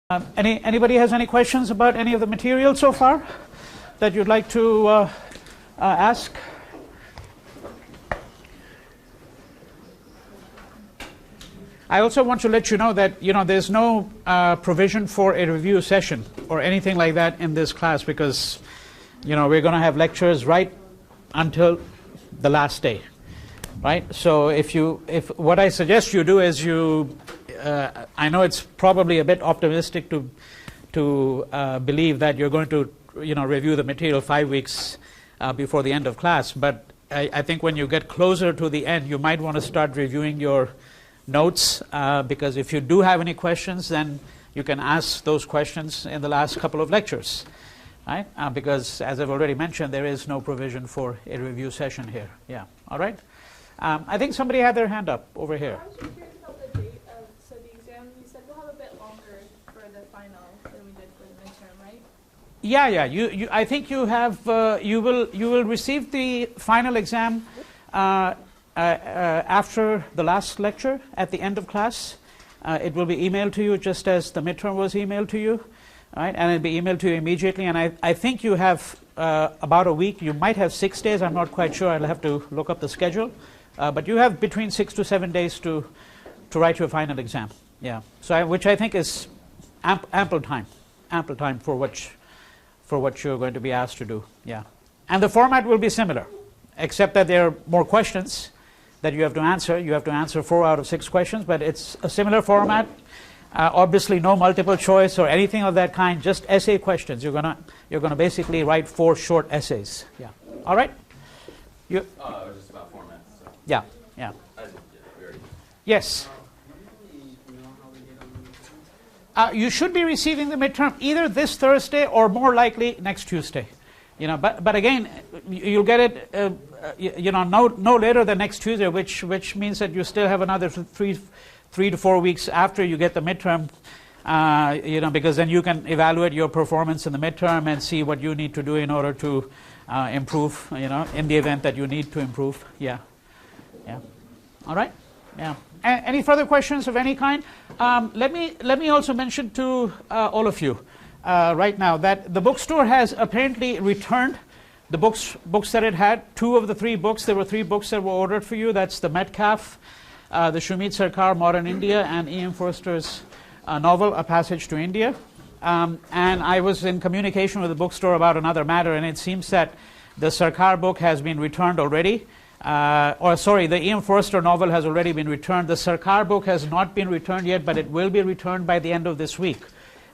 Anybody has any questions about any of the material so far that you'd like to ask? I also want to let you know that there's no provision for a review session or anything like that in this class, because we're going to have lectures right until the last day, right? So if what I suggest you do is I know it's probably a bit optimistic to believe that you're going to review the material 5 weeks before the end of class, but I think when you get closer to the end, you might want to start reviewing your notes, because if you do have any questions, then you can ask those questions in the last couple of lectures, right? Because as I've already mentioned, there is no provision for a review session here. Yeah, all right. I think somebody had their hand up over here. I was just curious about the date of, so the exam, you said we'll have a bit longer for the final than we did for the midterm, right? Yeah. I think you have. You will receive the final exam after the last lecture at the end of class. It will be emailed to you just as the midterm was emailed to you, right? And it'll be emailed to you immediately. And I think you have about a week. You might have 6 days. I'm not quite sure. I'll have to look up the schedule. But you have between 6 to 7 days to write your final exam. Yeah. So which I think is ample time for what you're going to be asked to do. Yeah. And the format will be similar, except that there are more questions that you have to answer. You have to answer 4 out of 6 questions, but it's a similar format. Obviously, no multiple choice or anything of that kind. Just essay questions. You're gonna basically write 4 short essays. Yeah. All right. Just about formats. So. Yeah. Yes. You should be receiving the midterm either this Thursday or more likely next Tuesday. But again, you'll get it no later than next Tuesday, which means that you still have another 3 to 4 weeks after you get the midterm, because then you can evaluate your performance in the midterm and see what you need to do in order to improve, in the event that you need to improve. Yeah. All right. Yeah. Any further questions of any kind? Let me also mention to all of you right now that the bookstore has apparently returned the books that it had. 2 of the 3 books. There were 3 books that were ordered for you. That's the Metcalfe, the Shumeet Sarkar, Modern India, and E.M. Forster's novel, A Passage to India. And I was in communication with the bookstore about another matter, and it seems that the Sarkar book has been returned already. The E.M. Forster novel has already been returned. The Sarkar book has not been returned yet, but it will be returned by the end of this week.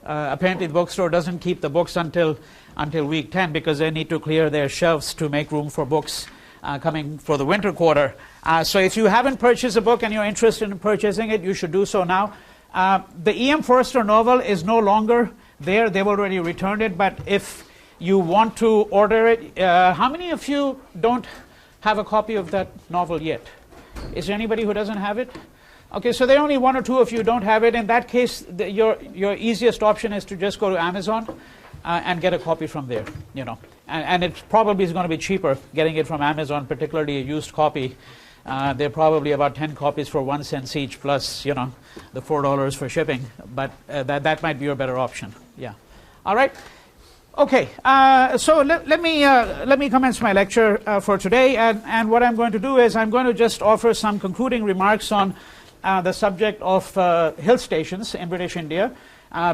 Apparently, the bookstore doesn't keep the books until week 10 because they need to clear their shelves to make room for books coming for the winter quarter. So if you haven't purchased a book and you're interested in purchasing it, you should do so now. The E.M. Forster novel is no longer there. They've already returned it. But if you want to order it, how many of you don't have a copy of that novel yet? Is there anybody who doesn't have it? Okay, so there are only 1 or 2 of you who don't have it. In that case, your easiest option is to just go to Amazon and get a copy from there. And it probably is going to be cheaper getting it from Amazon, particularly a used copy. There are probably about 10 copies for 1 cent each, plus the $4 for shipping. But that might be your better option. Yeah. All right. Okay. So let me commence my lecture for today. And what I'm going to do is I'm going to just offer some concluding remarks on the subject of hill stations in British India,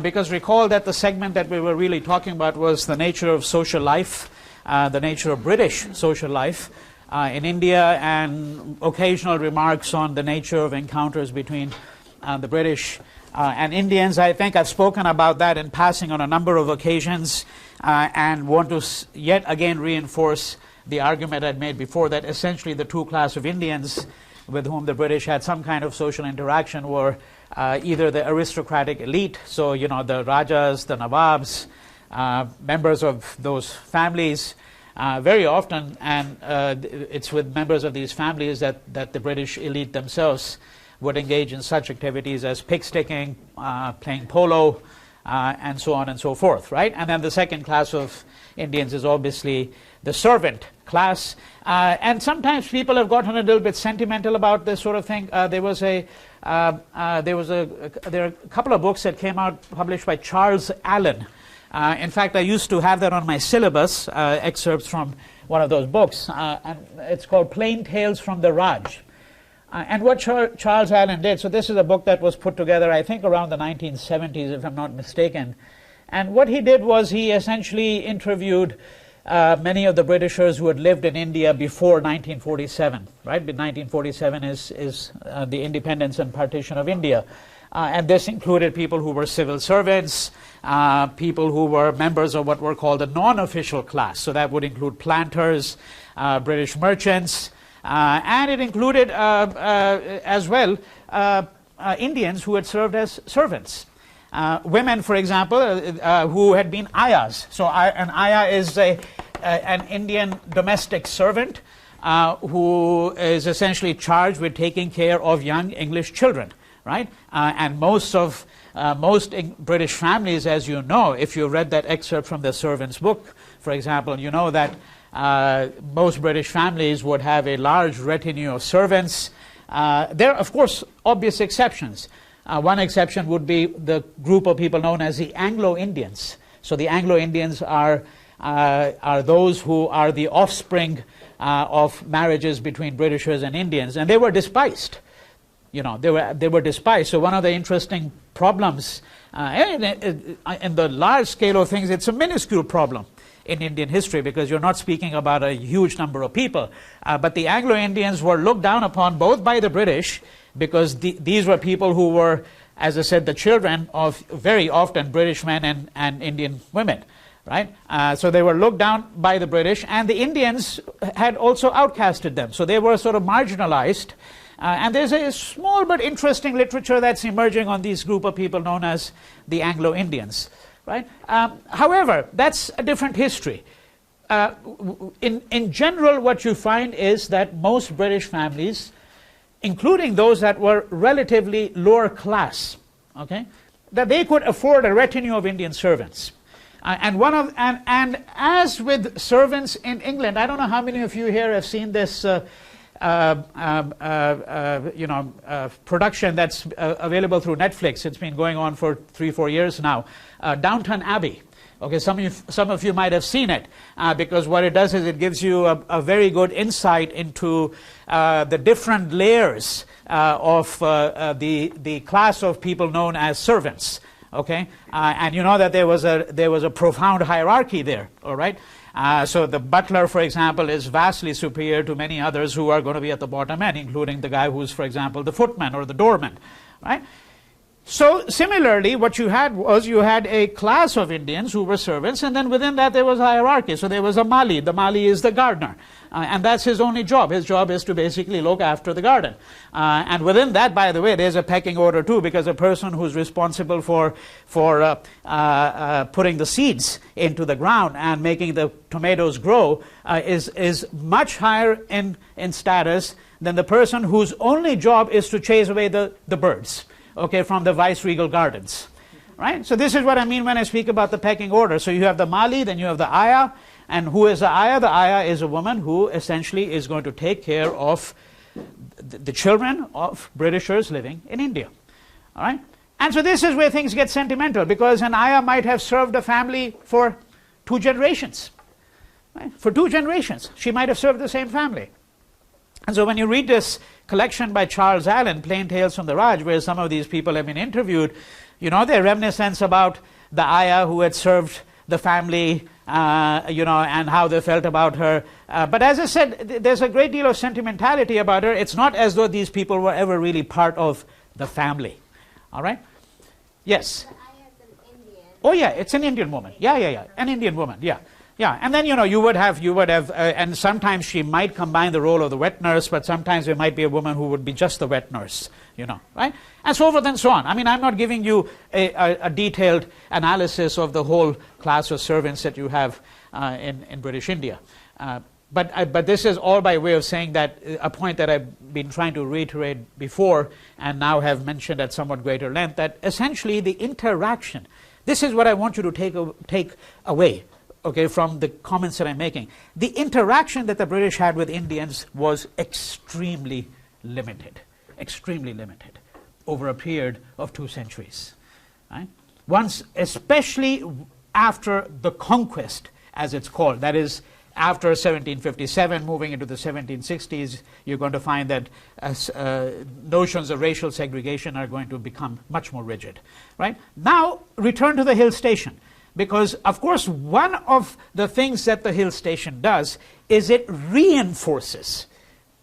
because recall that the segment that we were really talking about was the nature of social life, the nature of British social life in India, and occasional remarks on the nature of encounters between the British and Indians. I think I've spoken about that in passing on a number of occasions, and want to yet again reinforce the argument I'd made before, that essentially the 2 classes of Indians with whom the British had some kind of social interaction were either the aristocratic elite, so the Rajas, the Nawabs, members of those families, very often, and it's with members of these families that the British elite themselves would engage in such activities as pig-sticking, playing polo, and so on and so forth, right? And then the second class of Indians is obviously the servant class. And sometimes people have gotten a little bit sentimental about this sort of thing. There are a couple of books that came out published by Charles Allen. In fact, I used to have that on my syllabus, excerpts from one of those books, and it's called Plain Tales from the Raj. And what Charles Allen did, so this is a book that was put together, I think, around the 1970s, if I'm not mistaken. And what he did was he essentially interviewed many of the Britishers who had lived in India before 1947, right? 1947 is the independence and partition of India. And this included people who were civil servants, people who were members of what were called the non-official class. So that would include planters, British merchants, and it included as well Indians who had served as servants. Women, for example, who had been ayahs. So an ayah is an Indian domestic servant who is essentially charged with taking care of young English children, right? And most British families, as you know, if you read that excerpt from the servant's book, for example, you know that most British families would have a large retinue of servants. There are, of course, obvious exceptions. One exception would be the group of people known as the Anglo-Indians. So the Anglo-Indians are those who are the offspring of marriages between Britishers and Indians, and they were despised. You know, they were despised. So one of the interesting problems in the large scale of things, it's a minuscule problem in Indian history because you're not speaking about a huge number of people. But the Anglo-Indians were looked down upon both by the British because these were people who were, as I said, the children of very often British men and Indian women, right? So they were looked down by the British, and the Indians had also outcasted them. So they were sort of marginalized. And there's a small but interesting literature that's emerging on these group of people known as the Anglo-Indians, right? However, that's a different history. In general, what you find is that most British families, including those that were relatively lower class, okay, that they could afford a retinue of Indian servants. And as with servants in England, I don't know how many of you here have seen this production that's available through Netflix. It's been going on for 3-4 years now. Downton Abbey. Okay, some of you might have seen it because what it does is it gives you a very good insight into the different layers of the class of people known as servants. Okay, and you know that there was a profound hierarchy there. All right. So the butler, for example, is vastly superior to many others who are going to be at the bottom end, including the guy who's, for example, the footman or the doorman, right? So similarly, what you had was you had a class of Indians who were servants, and then within that there was a hierarchy. So there was a Mali. The Mali is the gardener, and that's his only job. His job is to basically look after the garden. And within that, by the way, there's a pecking order too, because a person who's responsible for putting the seeds into the ground and making the tomatoes grow is much higher in status than the person whose only job is to chase away the birds. Okay, from the viceregal gardens, right? So this is what I mean when I speak about the pecking order. So you have the Mali, then you have the Ayah, and who is the Ayah? The Ayah is a woman who essentially is going to take care of the children of Britishers living in India, all right? And so this is where things get sentimental, because an Ayah might have served a family for 2 generations, right? For 2 generations, she might have served the same family. And so when you read this collection by Charles Allen, Plain Tales from the Raj, where some of these people have been interviewed, you know, they're reminiscents about the Ayah who had served the family, and how they felt about her. But as I said, there's a great deal of sentimentality about her. It's not as though these people were ever really part of the family. All right? Yes? The Ayah's an Indian. Oh, yeah, it's an Indian woman. Yeah. An Indian woman, yeah. Yeah, and then, you would have, and sometimes she might combine the role of the wet nurse, but sometimes there might be a woman who would be just the wet nurse, right? And so forth and so on. I mean, I'm not giving you a detailed analysis of the whole class of servants that you have in British India. But this is all by way of saying that a point that I've been trying to reiterate before and now have mentioned at somewhat greater length, that essentially the interaction, this is what I want you to take away okay, from the comments that I'm making. The interaction that the British had with Indians was extremely limited over a period of 2 centuries. Right? Once, especially after the conquest, as it's called, that is, after 1757, moving into the 1760s, you're going to find that notions of racial segregation are going to become much more rigid. Right? Now, return to the hill station, because, of course, one of the things that the hill station does is it reinforces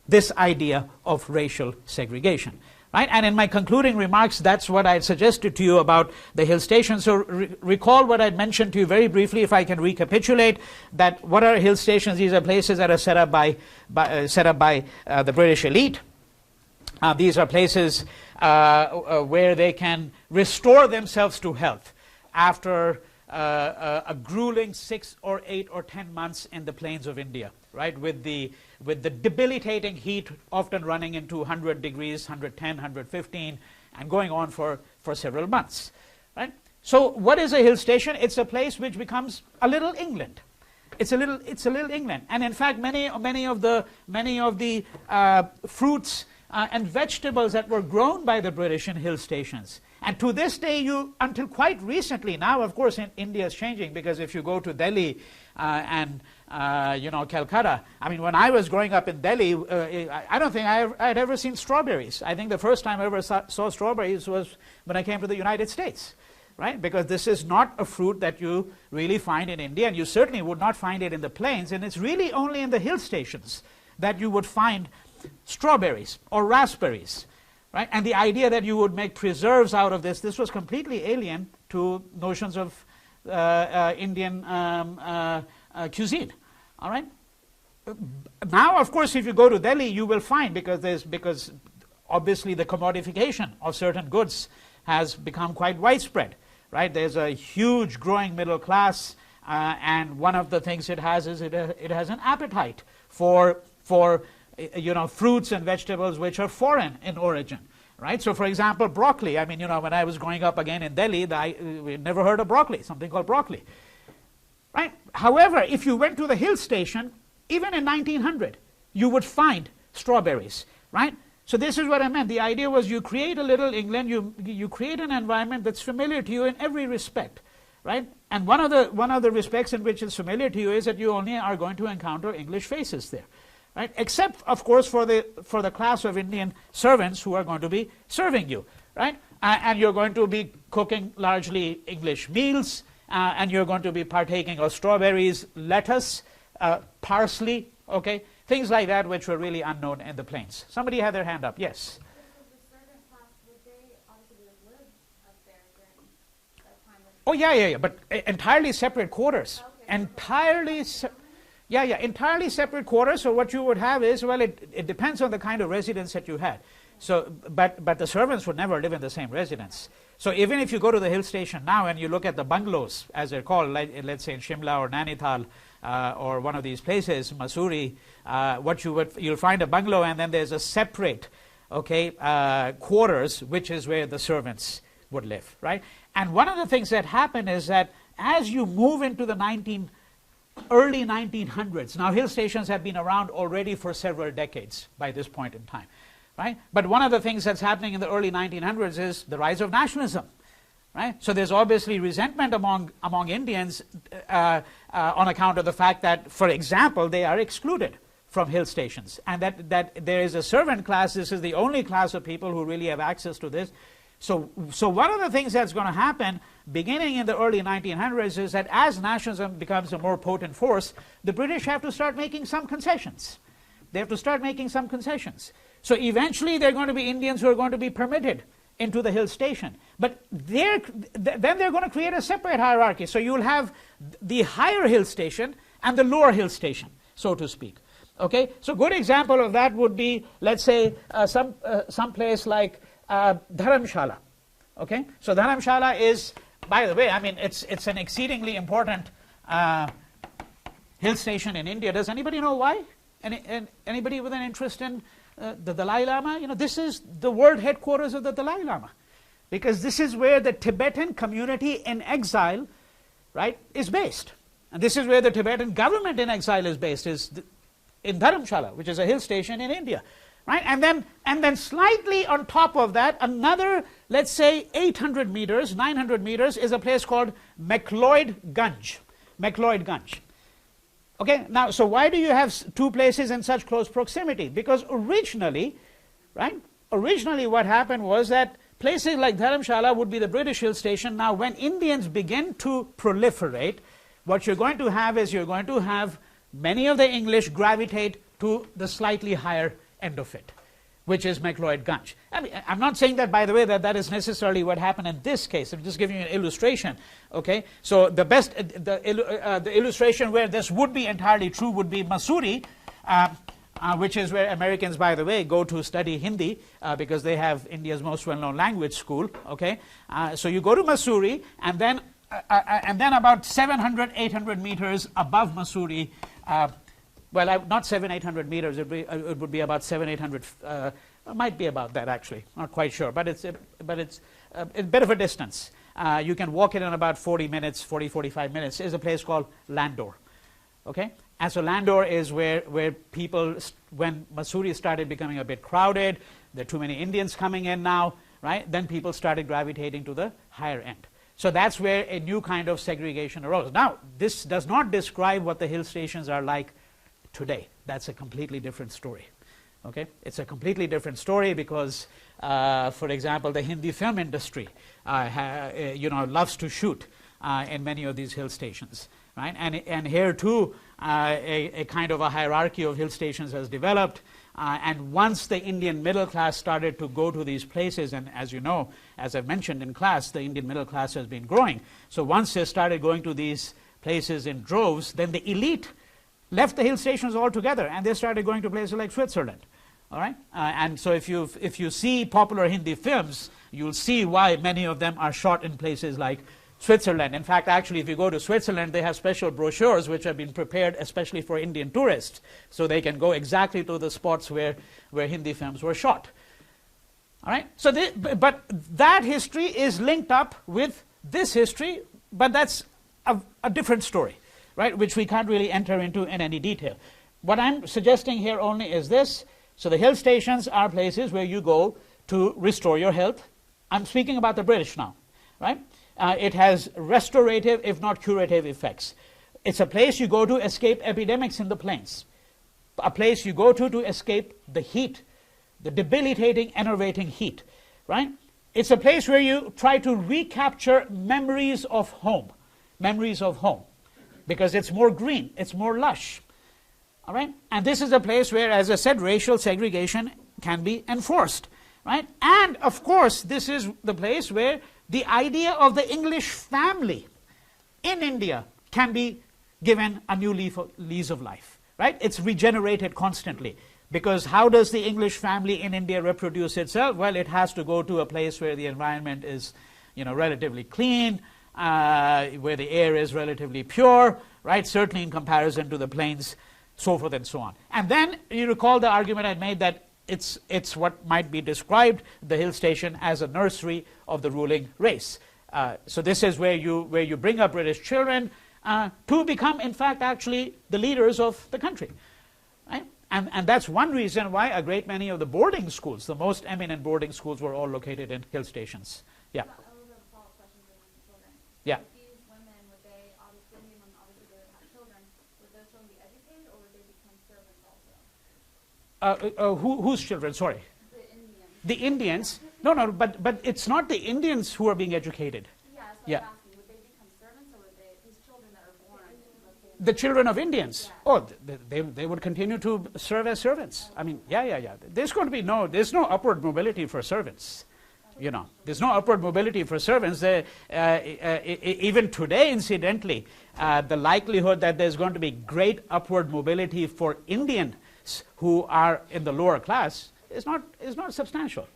this idea of racial segregation. Right? And in my concluding remarks, that's what I suggested to you about the hill station. So recall what I mentioned to you very briefly, if I can recapitulate, that what are hill stations? These are places that are set up by the British elite. These are places where they can restore themselves to health after a grueling 6 or 8 or 10 months in the plains of India, right, with the debilitating heat often running into 100 degrees, 110, 115, and going on for several months. Right? So what is a hill station? It's a place which becomes a little England. It's a little England. And in fact, many of the fruits and vegetables that were grown by the British in hill stations. And to this day, until quite recently, now of course India is changing, because if you go to Delhi and Calcutta, I mean, when I was growing up in Delhi, I don't think I had ever seen strawberries. I think the first time I ever saw strawberries was when I came to the United States, right? Because this is not a fruit that you really find in India, and you certainly would not find it in the plains, and it's really only in the hill stations that you would find strawberries or raspberries. Right? And the idea that you would make preserves out of this was completely alien to notions of Indian cuisine. All right? Now, of course, if you go to Delhi, you will find, because obviously the commodification of certain goods has become quite widespread. Right? There's a huge growing middle class, and one of the things it has is it has an appetite for fruits and vegetables which are foreign in origin, right? So, for example, broccoli. I mean, when I was growing up again in Delhi, we never heard of broccoli, something called broccoli, right? However, if you went to the hill station, even in 1900, you would find strawberries, right? So this is what I meant. The idea was you create a little England, you create an environment that's familiar to you in every respect, right? And one of the respects in which it's familiar to you is that you only are going to encounter English faces there. Right? Except, of course, for the class of Indian servants who are going to be serving you, right? And you're going to be cooking largely English meals, and you're going to be partaking of strawberries, lettuce, parsley, okay, things like that, which were really unknown in the plains. Somebody had their hand up. Yes. Oh yeah, but entirely separate quarters. Entirely. Entirely separate quarters. So what you would have is, well, it depends on the kind of residence that you had. So, but the servants would never live in the same residence. So even if you go to the hill station now and you look at the bungalows, as they're called, like, let's say in Shimla or Nainital or one of these places, Mussoorie, you'll find a bungalow, and then there's a separate, quarters, which is where the servants would live, right? And one of the things that happen is that as you move into the early 1900s. Now, hill stations have been around already for several decades by this point in time, right? But one of the things that's happening in the early 1900s is the rise of nationalism, right? So there's obviously resentment among Indians on account of the fact that, for example, they are excluded from hill stations, and that there is a servant class. This is the only class of people who really have access to this. So one of the things that's going to happen beginning in the early 1900s is that as nationalism becomes a more potent force, the British have to start making some concessions. They have to start making some concessions. So eventually there are going to be Indians who are going to be permitted into the hill station. But then they're going to create a separate hierarchy. So you'll have the higher hill station and the lower hill station, so to speak. Okay? So a good example of that would be, let's say, some place like Dharamshala. Okay, so Dharamshala is, by the way, I mean it's an exceedingly important hill station in India. Does anybody know why? Anybody with an interest in the Dalai Lama? This is the world headquarters of the Dalai Lama, because this is where the Tibetan community in exile, right, is based. And this is where the Tibetan government in exile is based, is in Dharamshala, which is a hill station in India. Right? And then slightly on top of that, another, let's say 800 meters, 900 meters, is a place called McLeod Gunj. McLeod Gunj. Okay, now, so why do you have two places in such close proximity? Because originally, right, what happened was that places like Dharamshala would be the British hill station. Now, when Indians begin to proliferate, what you're going to have is you're going to have many of the English gravitate to the slightly higher end of it, which is McLeod Gunj. I mean, I'm not saying that, by the way, that is necessarily what happened in this case. I'm just giving you an illustration. Okay, so the illustration where this would be entirely true would be Mussoorie, which is where Americans, by the way, go to study Hindi because they have India's most well-known language school. Okay, so you go to Mussoorie, and then about 700, 800 meters above Mussoorie. Well, not 800 meters. It would be about 800. Might be about that, actually. Not quite sure, but it's a bit of a distance. You can walk it in about 40 minutes, 45 minutes. Is a place called Landor. Okay, and so Landor is where people, when Mussoorie started becoming a bit crowded, there are too many Indians coming in now, right? Then people started gravitating to the higher end. So that's where a new kind of segregation arose. Now, this does not describe what the hill stations are like today. That's a completely different story. Okay, it's a completely different story because, for example, the Hindi film industry, loves to shoot in many of these hill stations, right? And here too, a kind of a hierarchy of hill stations has developed. And once the Indian middle class started to go to these places, and as you know, as I've mentioned in class, the Indian middle class has been growing. So once they started going to these places in droves, then the elite left the hill stations altogether, and they started going to places like Switzerland. All right, and so if you see popular Hindi films, you'll see why many of them are shot in places like Switzerland. In fact, actually, if you go to Switzerland, they have special brochures which have been prepared especially for Indian tourists, so they can go exactly to the spots where Hindi films were shot. All right, so but that history is linked up with this history, but that's a different story, right, which we can't really enter into in any detail. What I'm suggesting here only is this. So the hill stations are places where you go to restore your health. I'm speaking about the British now, right? It has restorative, if not curative, effects. It's a place you go to escape epidemics in the plains, a place you go to escape the heat, the debilitating, enervating heat, right? It's a place where you try to recapture memories of home, because it's more green, it's more lush. All right? And this is a place where, as I said, racial segregation can be enforced, right? And, of course, this is the place where the idea of the English family in India can be given a new lease of life, right? It's regenerated constantly. Because how does the English family in India reproduce itself? Well, it has to go to a place where the environment is, relatively clean, where the air is relatively pure, right? Certainly in comparison to the plains, so forth and so on. And then you recall the argument I made that it's what might be described, the hill station, as a nursery of the ruling race. So this is where you bring up British children to become, in fact, actually the leaders of the country. Right? And that's one reason why a great many of the boarding schools, the most eminent boarding schools, were all located in hill stations. Yeah. Yeah. Whose children? Sorry. The Indians. The Indians? No, but it's not the Indians who are being educated. Yeah, so Yeah. I'm asking, would they become servants, or would these children that are born? The children of Indians? Yeah. Oh, they would continue to serve as servants. I mean, yeah. There's no upward mobility for servants. There's no upward mobility for servants. Even today, incidentally, the likelihood that there's going to be great upward mobility for Indians who are in the lower class is not substantial.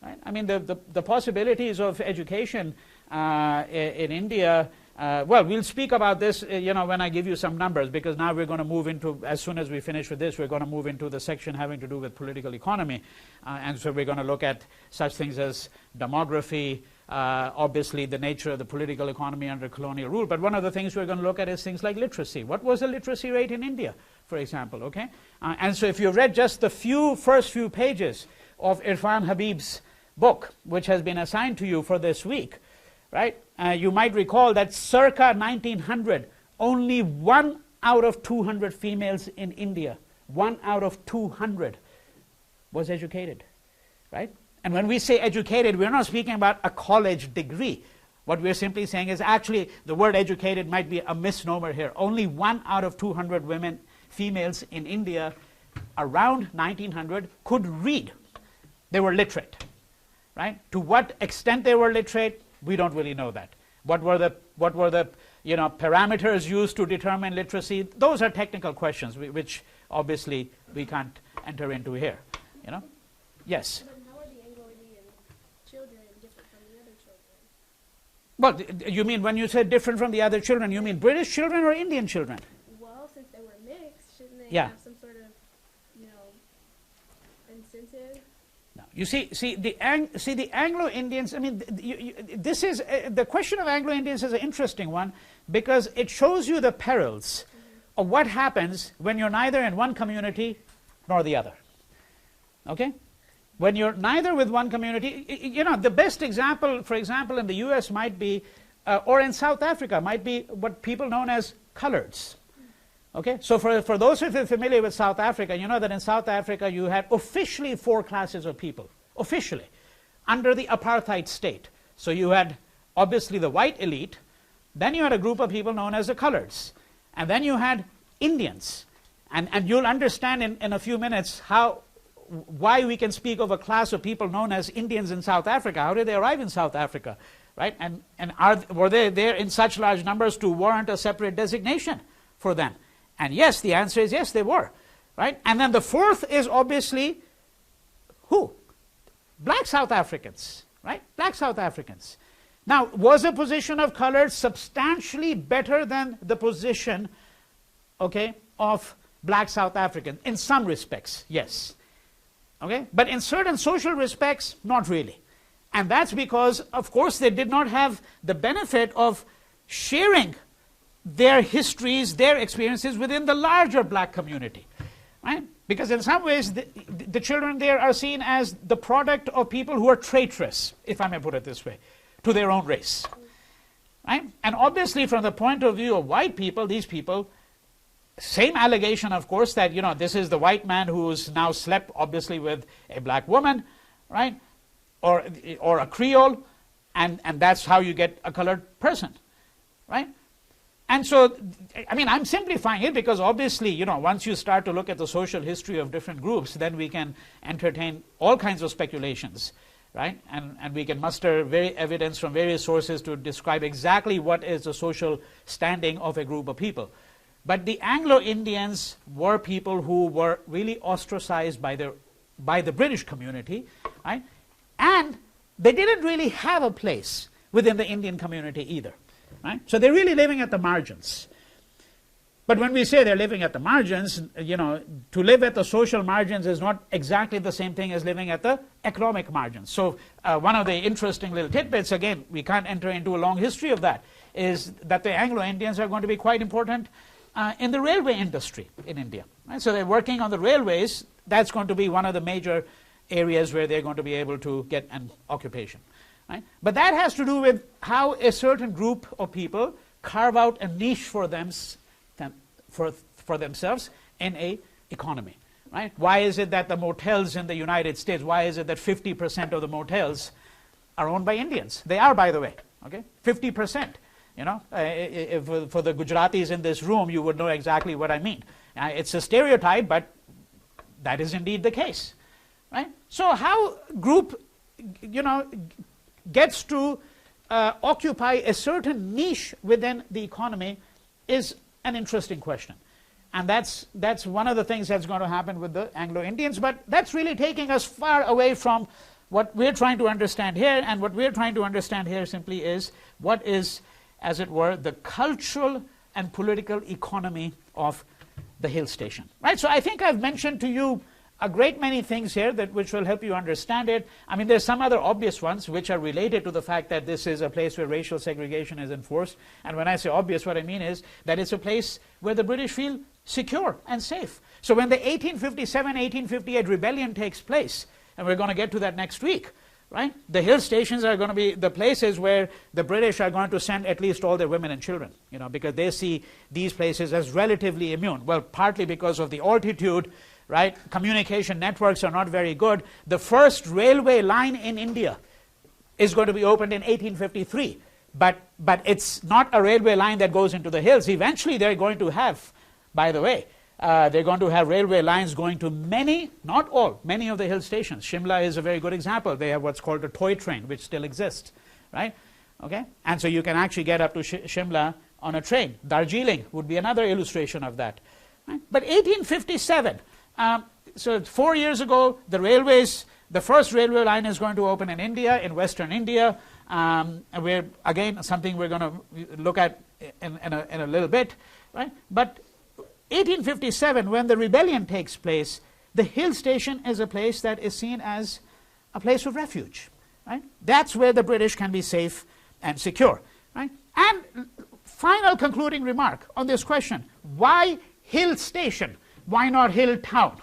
Right? I mean, the possibilities of education in India Well, we'll speak about this, when I give you some numbers, because now we're going to move into, as soon as we finish with this, we're going to move into the section having to do with political economy. And so we're going to look at such things as demography, obviously the nature of the political economy under colonial rule. But one of the things we're going to look at is things like literacy. What was the literacy rate in India, for example? Okay, and so if you read just the first few pages of Irfan Habib's book, which has been assigned to you for this week, right? You might recall that circa 1900, only 1 out of 200 females in India, 1 out of 200 was educated, right? And when we say educated, we're not speaking about a college degree. What we're simply saying is actually the word educated might be a misnomer here. Only 1 out of 200 females in India around 1900 could read. They were literate, right? To what extent they were literate, we don't really know that. What were the parameters used to determine literacy? Those are technical questions which obviously we can't enter into here. Yes. But how are the Anglo-Indian children different from the other children? Well, you mean when you say different from the other children, you mean British children or Indian children? Well, since they were mixed, shouldn't they Yeah. have some sort of, incentive? No. You see the Anglo-Indians. I mean, this is the question of Anglo-Indians is an interesting one because it shows you the perils of what happens when you're neither in one community nor the other. Okay, when you're neither with one community, the best example, for example, in the U.S. might be, or in South Africa, might be what people known as coloreds. Okay, so for those of you familiar with South Africa, you know that in South Africa you had officially 4 classes of people, officially, under the apartheid state. So you had obviously the white elite, then you had a group of people known as the coloreds, and then you had Indians. And you'll understand in a few minutes why we can speak of a class of people known as Indians in South Africa. How did they arrive in South Africa, right? And were they there in such large numbers to warrant a separate designation for them? And yes, the answer is yes, they were, right? And then the fourth is obviously who? Black South Africans, right? Black South Africans. Now, was the position of colors substantially better than the position, okay, of black South Africans? In some respects, yes. Okay, but in certain social respects, not really. And that's because, of course, they did not have the benefit of sharing their histories, their experiences within the larger black community, right? Because in some ways, the children there are seen as the product of people who are traitorous, if I may put it this way, to their own race, right? And obviously, from the point of view of white people, these people, same allegation, of course, that, this is the white man who's now slept, obviously, with a black woman, right? Or a Creole, and that's how you get a colored person, right? And so, I mean, I'm simplifying it because obviously, once you start to look at the social history of different groups, then we can entertain all kinds of speculations, right? And we can muster evidence from various sources to describe exactly what is the social standing of a group of people. But the Anglo-Indians were people who were really ostracized by the British community, right? And they didn't really have a place within the Indian community either. Right? So they're really living at the margins. But when we say they're living at the margins, to live at the social margins is not exactly the same thing as living at the economic margins. So one of the interesting little tidbits, again, we can't enter into a long history of that, is that the Anglo-Indians are going to be quite important in the railway industry in India. Right? So they're working on the railways. That's going to be one of the major areas where they're going to be able to get an occupation. Right? But that has to do with how a certain group of people carve out a niche for themselves in a economy. Right? Why is it that the motels in the United States, why is it that 50% of the motels are owned by Indians? They are, by the way. Okay, 50%. For the Gujaratis in this room, you would know exactly what I mean. It's a stereotype, but that is indeed the case. Right? So how group, gets to occupy a certain niche within the economy is an interesting question. And that's one of the things that's going to happen with the Anglo-Indians. But that's really taking us far away from what we're trying to understand here. And what we're trying to understand here simply is what is as it were, the cultural and political economy of the hill station. Right? So I think I've mentioned to you a great many things here which will help you understand it. I mean, there's some other obvious ones which are related to the fact that this is a place where racial segregation is enforced. And when I say obvious, what I mean is that it's a place where the British feel secure and safe. So when the 1857-1858 rebellion takes place, and we're going to get to that next week, right? The hill stations are going to be the places where the British are going to send at least all their women and children, because they see these places as relatively immune. Well, partly because of the altitude, right? Communication networks are not very good. The first railway line in India is going to be opened in 1853. But it's not a railway line that goes into the hills. Eventually they're going to have, by the way, they're going to have railway lines going to many, not all, many of the hill stations. Shimla is a very good example. They have what's called a toy train, which still exists, right? Okay? And so you can actually get up to Shimla on a train. Darjeeling would be another illustration of that. Right? But 1857, so 4 years ago, the first railway line is going to open in India, in Western India. And we're, again, something we're going to look at in a little bit, right? But 1857, when the rebellion takes place, the hill station is a place that is seen as a place of refuge, right? That's where the British can be safe and secure, right? And final concluding remark on this question: why hill station? Why not hill town?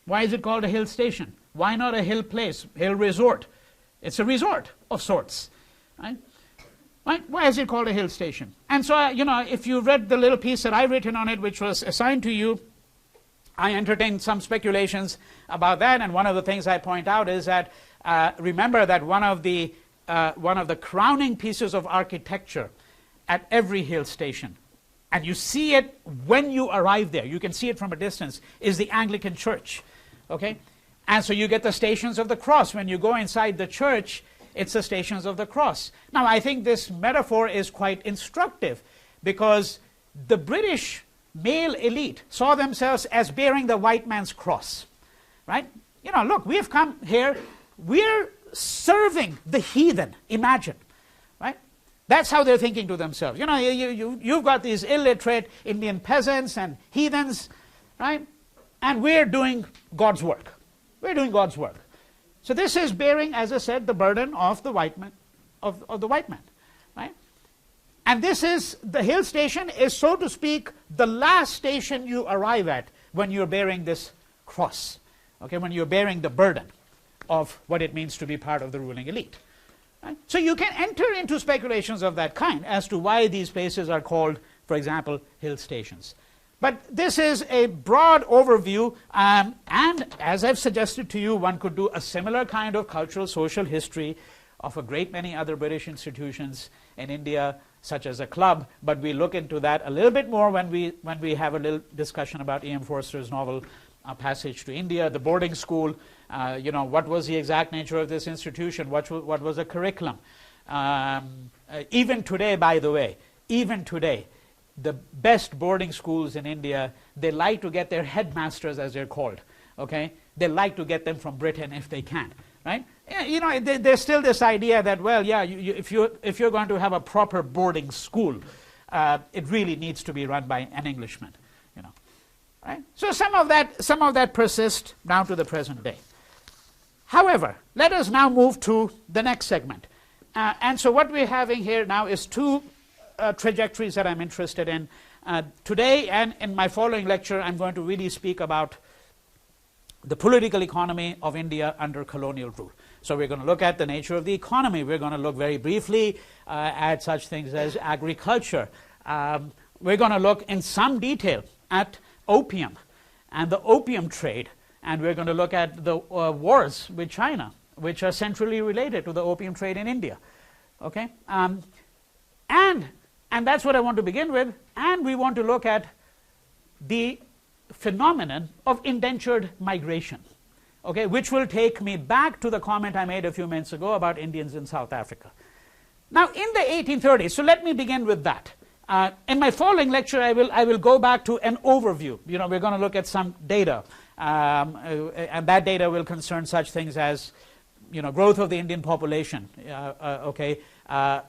Why is it called a hill station? Why not a hill place, hill resort? It's a resort of sorts, right? Right? Why is it called a hill station? And so, if you read the little piece that I've written on it, which was assigned to you, I entertained some speculations about that. And one of the things I point out is that remember that one of the crowning pieces of architecture at every hill station, and you see it when you arrive there, you can see it from a distance, is the Anglican church. Okay? And so you get the Stations of the Cross. When you go inside the church, it's the Stations of the Cross. Now, I think this metaphor is quite instructive, because the British male elite saw themselves as bearing the white man's cross. Right? Look, we've come here, we're serving the heathen, imagine. Right? That's how they're thinking to themselves. You've got these illiterate Indian peasants and heathens, right? And we're doing God's work. We're doing God's work. So this is bearing, as I said, the burden of the white man, of the white man, right? And the hill station is, so to speak, the last station you arrive at when you're bearing this cross, okay? When you're bearing the burden of what it means to be part of the ruling elite. Right? So you can enter into speculations of that kind as to why these places are called, for example, hill stations. But this is a broad overview, and as I've suggested to you, one could do a similar kind of cultural social history of a great many other British institutions in India, such as a club, but we look into that a little bit more when we have a little discussion about E.M. Forster's novel Passage to India, the boarding school. What was the exact nature of this institution? What was the curriculum? Even today, by the way, the best boarding schools in India, they like to get their headmasters, as they're called. Okay, they like to get them from Britain if they can. Right? There's still this idea that, well, yeah, if you're going to have a proper boarding school, it really needs to be run by an Englishman. Right? So some of that persists down to the present day. However, let us now move to the next segment. And so what we're having here now is two trajectories that I'm interested in. Today and in my following lecture, I'm going to really speak about the political economy of India under colonial rule. So we're going to look at the nature of the economy. We're going to look very briefly at such things as agriculture. We're going to look in some detail at opium and the opium trade, and we're going to look at the wars with China, which are centrally related to the opium trade in India. Okay, and that's what I want to begin with. And we want to look at the phenomenon of indentured migration, okay, which will take me back to the comment I made a few minutes ago about Indians in South Africa. Now, in the 1830s, so let me begin with that. In my following lecture, I will go back to an overview. We're going to look at some data, and that data will concern such things as, growth of the Indian population,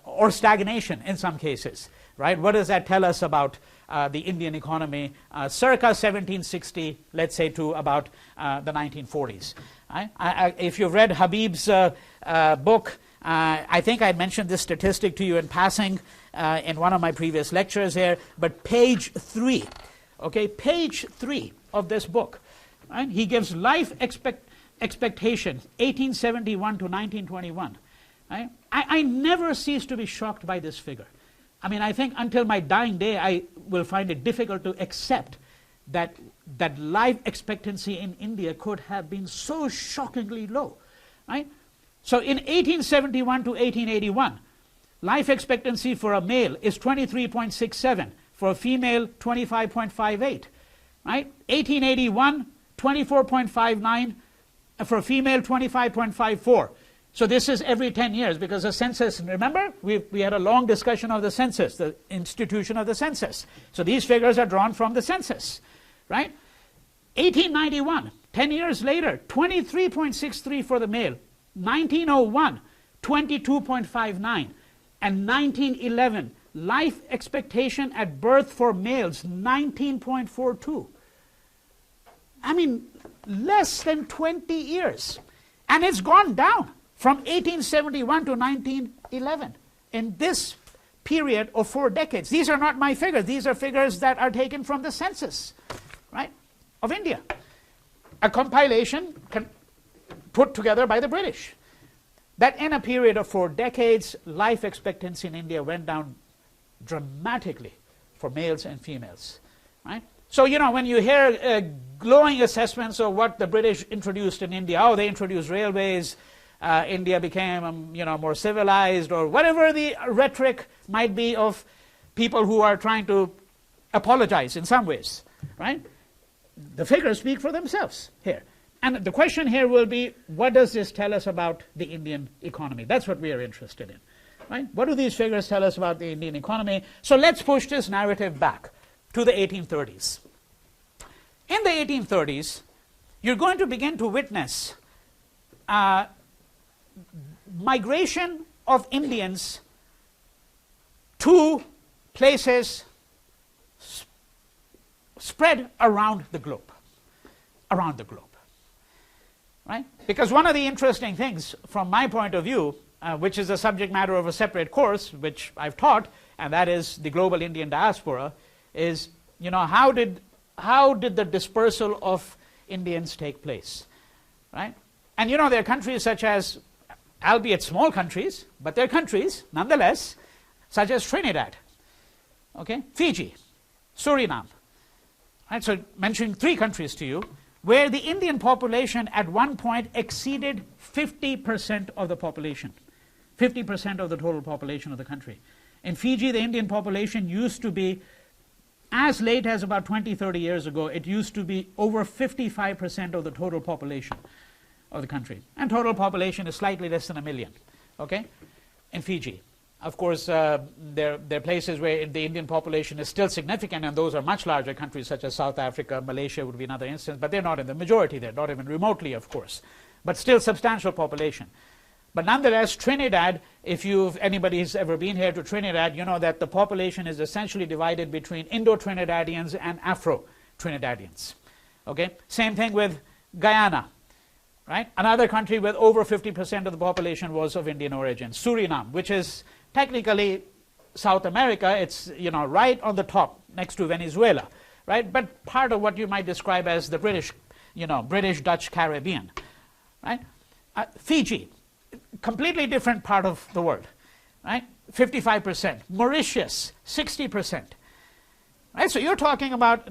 or stagnation in some cases, right? What does that tell us about the Indian economy circa 1760, let's say, to about the 1940s? Right? If you've read Habib's book, I think I mentioned this statistic to you in passing in one of my previous lectures here, but page 3, okay, page 3 of this book, right? He gives life expectation 1871 to 1921. Right? I never cease to be shocked by this figure. I mean, I think until my dying day, I will find it difficult to accept that life expectancy in India could have been so shockingly low. Right? So in 1871 to 1881, life expectancy for a male is 23.67, for a female 25.58. Right? 1881, 24.59, for a female 25.54. So this is every 10 years, because the census, remember, we had a long discussion of the census, the institution of the census. So these figures are drawn from the census, right? 1891, 10 years later, 23.63 for the male. 1901, 22.59. And 1911, life expectation at birth for males, 19.42. I mean, less than 20 years. And it's gone down from 1871 to 1911 in this period of 4 decades. These are not my figures. These are figures that are taken from the census, right, of India. A compilation put together by the British. That in a period of 4 decades, life expectancy in India went down dramatically for males and females, right? So, you know, when you hear glowing assessments of what the British introduced in India, oh, they introduced railways, India became, more civilized, or whatever the rhetoric might be of people who are trying to apologize in some ways, right? The figures speak for themselves here. And the question here will be, what does this tell us about the Indian economy? That's what we are interested in, right? What do these figures tell us about the Indian economy? So let's push this narrative back to the 1830s. In the 1830s, you're going to begin to witness migration of Indians to places spread around the globe, right? Because one of the interesting things from my point of view, which is the subject matter of a separate course, which I've taught, and that is the global Indian diaspora, is, how did the dispersal of Indians take place, right? And there are countries such as, albeit small countries, but they're countries nonetheless, such as Trinidad, okay, Fiji, Suriname, right? So mentioning 3 countries to you, where the Indian population at one point exceeded 50% of the population, 50% of the total population of the country. In Fiji, the Indian population used to be, as late as about 20-30 years ago, it used to be over 55% of the total population of the country. And total population is slightly less than 1 million, okay, in Fiji. Of course, there are places where the Indian population is still significant, and those are much larger countries such as South Africa, Malaysia would be another instance, but they're not in the majority there, not even remotely, of course, but still substantial population. But nonetheless, Trinidad, if anybody's ever been here to Trinidad, you know that the population is essentially divided between Indo-Trinidadians and Afro-Trinidadians, okay? Same thing with Guyana, right? Another country with over 50% of the population was of Indian origin. Suriname, which is technically South America, it's right on the top next to Venezuela, right? But part of what you might describe as the British, British-Dutch Caribbean, right? Fiji, completely different part of the world, right? 55%. Mauritius, 60%. Right? So you're talking about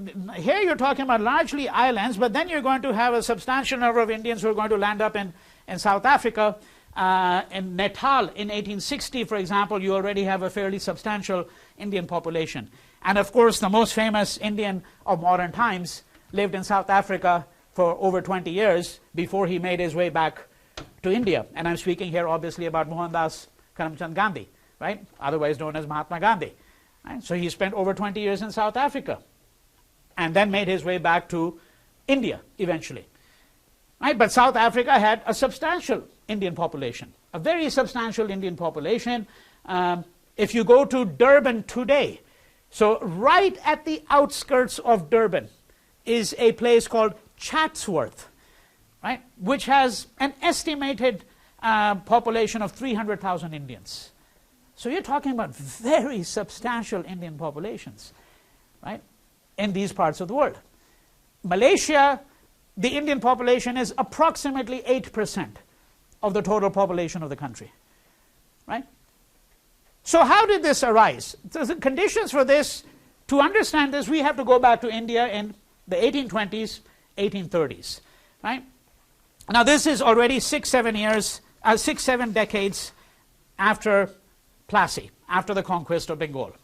largely islands, but then you're going to have a substantial number of Indians who are going to land up in South Africa. In Natal in 1860, for example, you already have a fairly substantial Indian population. And of course, the most famous Indian of modern times lived in South Africa for over 20 years before he made his way back to India. And I'm speaking here obviously about Mohandas Karamchand Gandhi, right? Otherwise known as Mahatma Gandhi. Right? So he spent over 20 years in South Africa and then made his way back to India eventually. Right? But South Africa had a substantial Indian population, a very substantial Indian population. If you go to Durban today, so right at the outskirts of Durban is a place called Chatsworth, right, which has an estimated population of 300,000 Indians. So you're talking about very substantial Indian populations, right, in these parts of the world. Malaysia, the Indian population is approximately 8% of the total population of the country, right? So how did this arise? So the conditions for this, to understand this, we have to go back to India in the 1820s, 1830s, right? Now this is already 6-7 decades after Plassey, after the conquest of Bengal.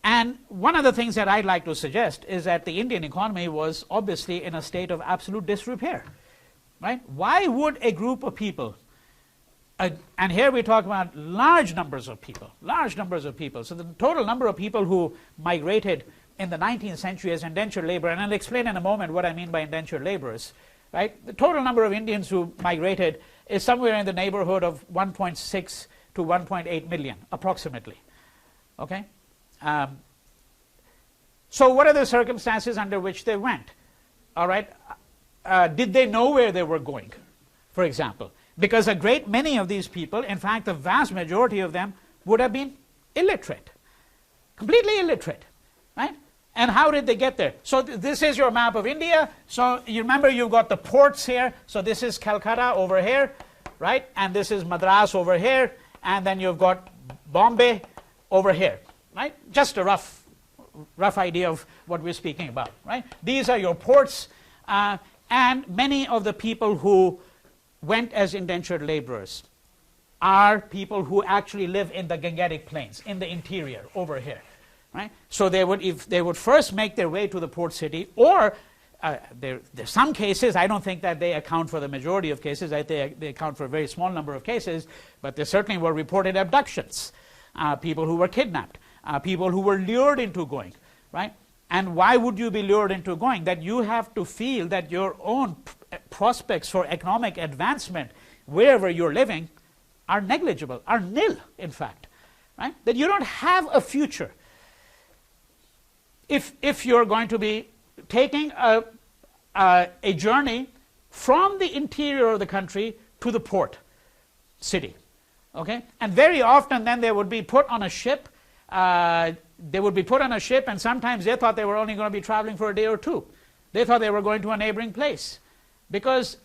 And one of the things that I'd like to suggest is that the Indian economy was obviously in a state of absolute disrepair, right? Why would a group of people, and here we talk about large numbers of people. So the total number of people who migrated in the 19th century as indentured labor, and I'll explain in a moment what I mean by indentured laborers, right? The total number of Indians who migrated is somewhere in the neighborhood of 1.6 to 1.8 million, approximately, okay? So what are the circumstances under which they went? All right, did they know where they were going, for example? Because a great many of these people, in fact, the vast majority of them would have been illiterate, completely illiterate, right? And how did they get there? So this is your map of India. So you remember you've got the ports here. So this is Calcutta over here, right? And this is Madras over here. And then you've got Bombay over here, right? Just a rough idea of what we're speaking about, right? These are your ports, and many of the people who went as indentured laborers are people who actually live in the Gangetic Plains, in the interior, over here, right? So they would first make their way to the port city, or there's some cases, I don't think that they account for the majority of cases, I think they account for a very small number of cases, but there certainly were reported abductions, people who were kidnapped, people who were lured into going, right? And why would you be lured into going? That you have to feel that your own prospects for economic advancement wherever you're living are negligible, are nil, in fact, right? That you don't have a future if you're going to be taking a journey from the interior of the country to the port city, okay? And very often then they would be put on a ship. And sometimes they thought they were only going to be traveling for a day or two. They thought they were going to a neighboring place. Because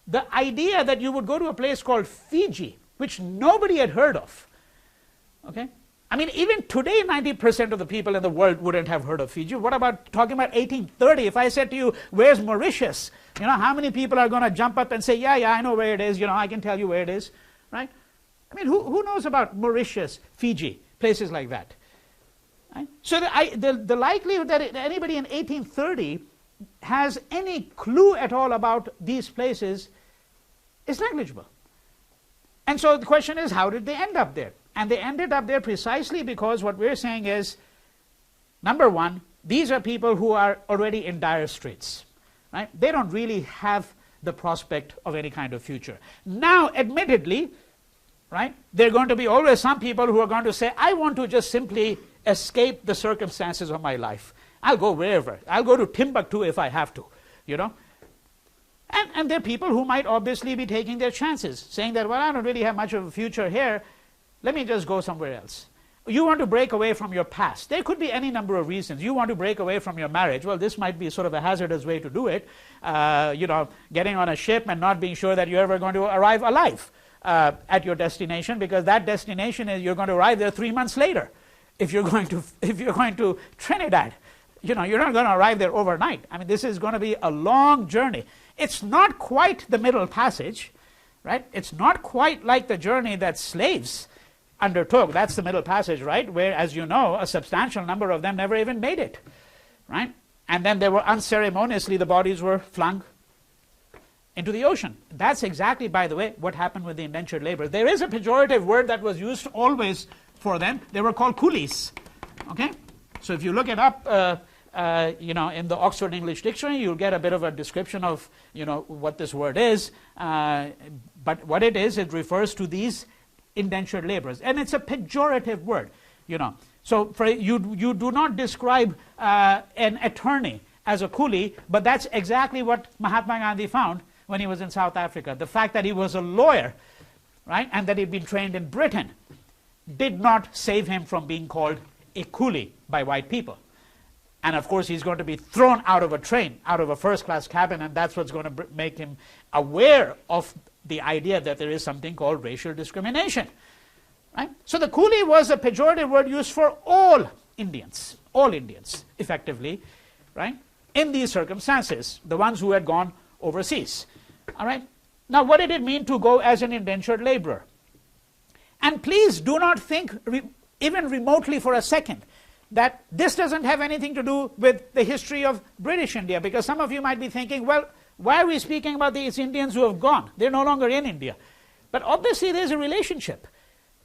the idea that you would go to a place called Fiji, which nobody had heard of, okay? I mean, even today, 90% of the people in the world wouldn't have heard of Fiji. What about talking about 1830? If I said to you, where's Mauritius? You know, how many people are going to jump up and say, yeah, I know where it is. You know, I can tell you where it is, right? I mean, who knows about Mauritius, Fiji, places like that? Right? So the likelihood that anybody in 1830 has any clue at all about these places is negligible. And so the question is, how did they end up there? And they ended up there precisely because what we're saying is, number one, these are people who are already in dire straits, right? They don't really have the prospect of any kind of future. Now, admittedly, right, there are going to be always some people who are going to say, I want to just simply escape the circumstances of my life. I'll go wherever. I'll go to Timbuktu if I have to, you know. And there are people who might obviously be taking their chances, saying that, well, I don't really have much of a future here. Let me just go somewhere else. You want to break away from your past. There could be any number of reasons. You want to break away from your marriage. Well, this might be sort of a hazardous way to do it. You know, getting on a ship and not being sure that you're ever going to arrive alive at your destination, because that destination is you're going to arrive there 3 months later. If you're going to Trinidad, you know, you're not going to arrive there overnight. I mean, this is going to be a long journey. It's not quite the Middle Passage, right? It's not quite like the journey that slaves undertook. That's the Middle Passage, right? Where, as you know, a substantial number of them never even made it, right? And then they were unceremoniously, the bodies were flung into the ocean. That's exactly, by the way, what happened with the indentured laborers. There is a pejorative word that was used always for them. They were called coolies, okay? So if you look it up, you know, in the Oxford English Dictionary, you'll get a bit of a description of, you know, what this word is. But what it is, it refers to these indentured laborers. And it's a pejorative word, you know. So you do not describe an attorney as a coolie, but that's exactly what Mahatma Gandhi found when he was in South Africa. The fact that he was a lawyer, right, and that he'd been trained in Britain did not save him from being called a coolie by white people. And of course, he's going to be thrown out of a train, out of a first-class cabin, and that's what's going to make him aware of the idea that there is something called racial discrimination. Right? So the coolie was a pejorative word used for all Indians, effectively, right, in these circumstances, the ones who had gone overseas. All right? Now, what did it mean to go as an indentured laborer? And please do not think even remotely for a second that this doesn't have anything to do with the history of British India, because some of you might be thinking, well, why are we speaking about these Indians who have gone? They're no longer in India. But obviously there's a relationship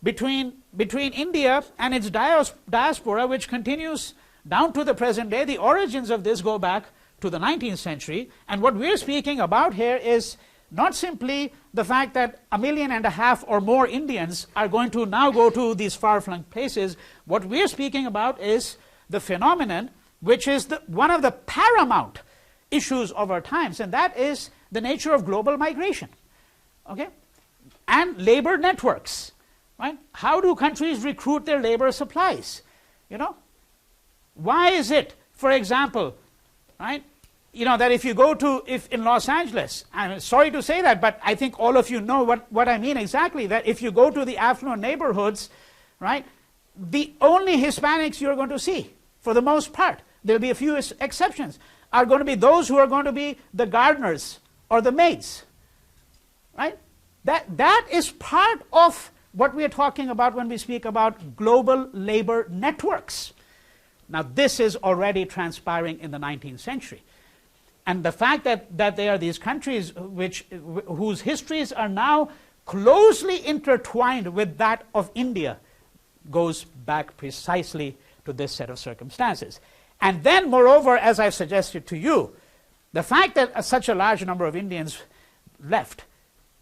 between India and its diaspora, which continues down to the present day. The origins of this go back to the 19th century, and what we're speaking about here is not simply the fact that 1.5 million or more Indians are going to now go to these far-flung places. What we're speaking about is the phenomenon which is one of the paramount issues of our times, and that is the nature of global migration, okay, and labor networks, right? How do countries recruit their labor supplies, you know? Why is it, for example, right, you know, that if in Los Angeles, I'm sorry to say that, but I think all of you know what I mean exactly, that if you go to the affluent neighborhoods, right, the only Hispanics you're going to see, for the most part, there'll be a few exceptions, are going to be those who are going to be the gardeners or the maids, right? That is part of what we are talking about when we speak about global labor networks. Now, this is already transpiring in the 19th century. And the fact that there are these countries whose histories are now closely intertwined with that of India goes back precisely to this set of circumstances. And then, moreover, as I've suggested to you, the fact that such a large number of Indians left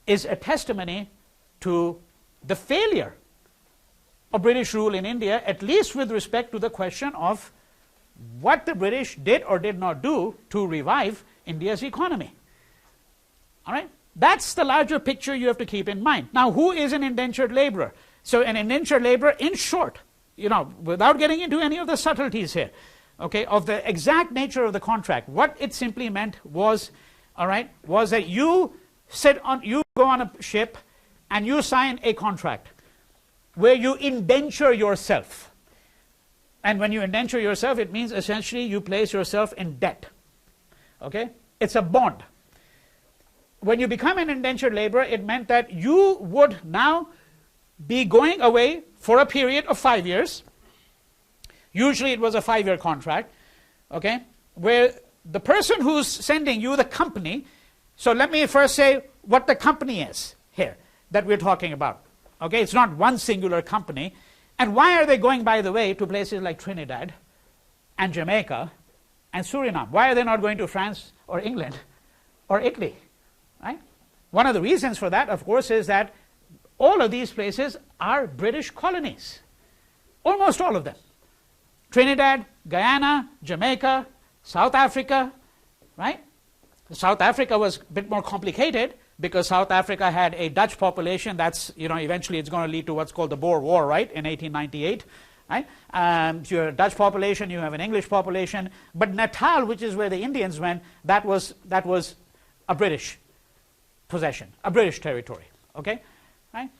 is a testimony to the failure of British rule in India, at least with respect to the question of what the British did or did not do to revive India's economy. All right? That's the larger picture you have to keep in mind. Now, who is an indentured laborer? So an indentured laborer, in short, you know, without getting into any of the subtleties here, okay, of the exact nature of the contract, what it simply meant was, all right, was that you go on a ship and you sign a contract where you indenture yourself. And when you indenture yourself, it means essentially you place yourself in debt. Okay? It's a bond. When you become an indentured laborer, it meant that you would now be going away for a period of 5 years. Usually it was a 5-year contract, okay, where the person who's sending you, the company, so let me first say what the company is here that we're talking about. Okay, it's not one singular company. And why are they going, by the way, to places like Trinidad and Jamaica and Suriname? Why are they not going to France or England or Italy? Right? One of the reasons for that, of course, is that all of these places are British colonies. Almost all of them. Trinidad, Guyana, Jamaica, South Africa, right? South Africa was a bit more complicated because South Africa had a Dutch population that's, you know, eventually it's going to lead to what's called the Boer War, right, in 1898, right? So you have a Dutch population, you have an English population, but Natal, which is where the Indians went, that was a British possession, a British territory, okay, right?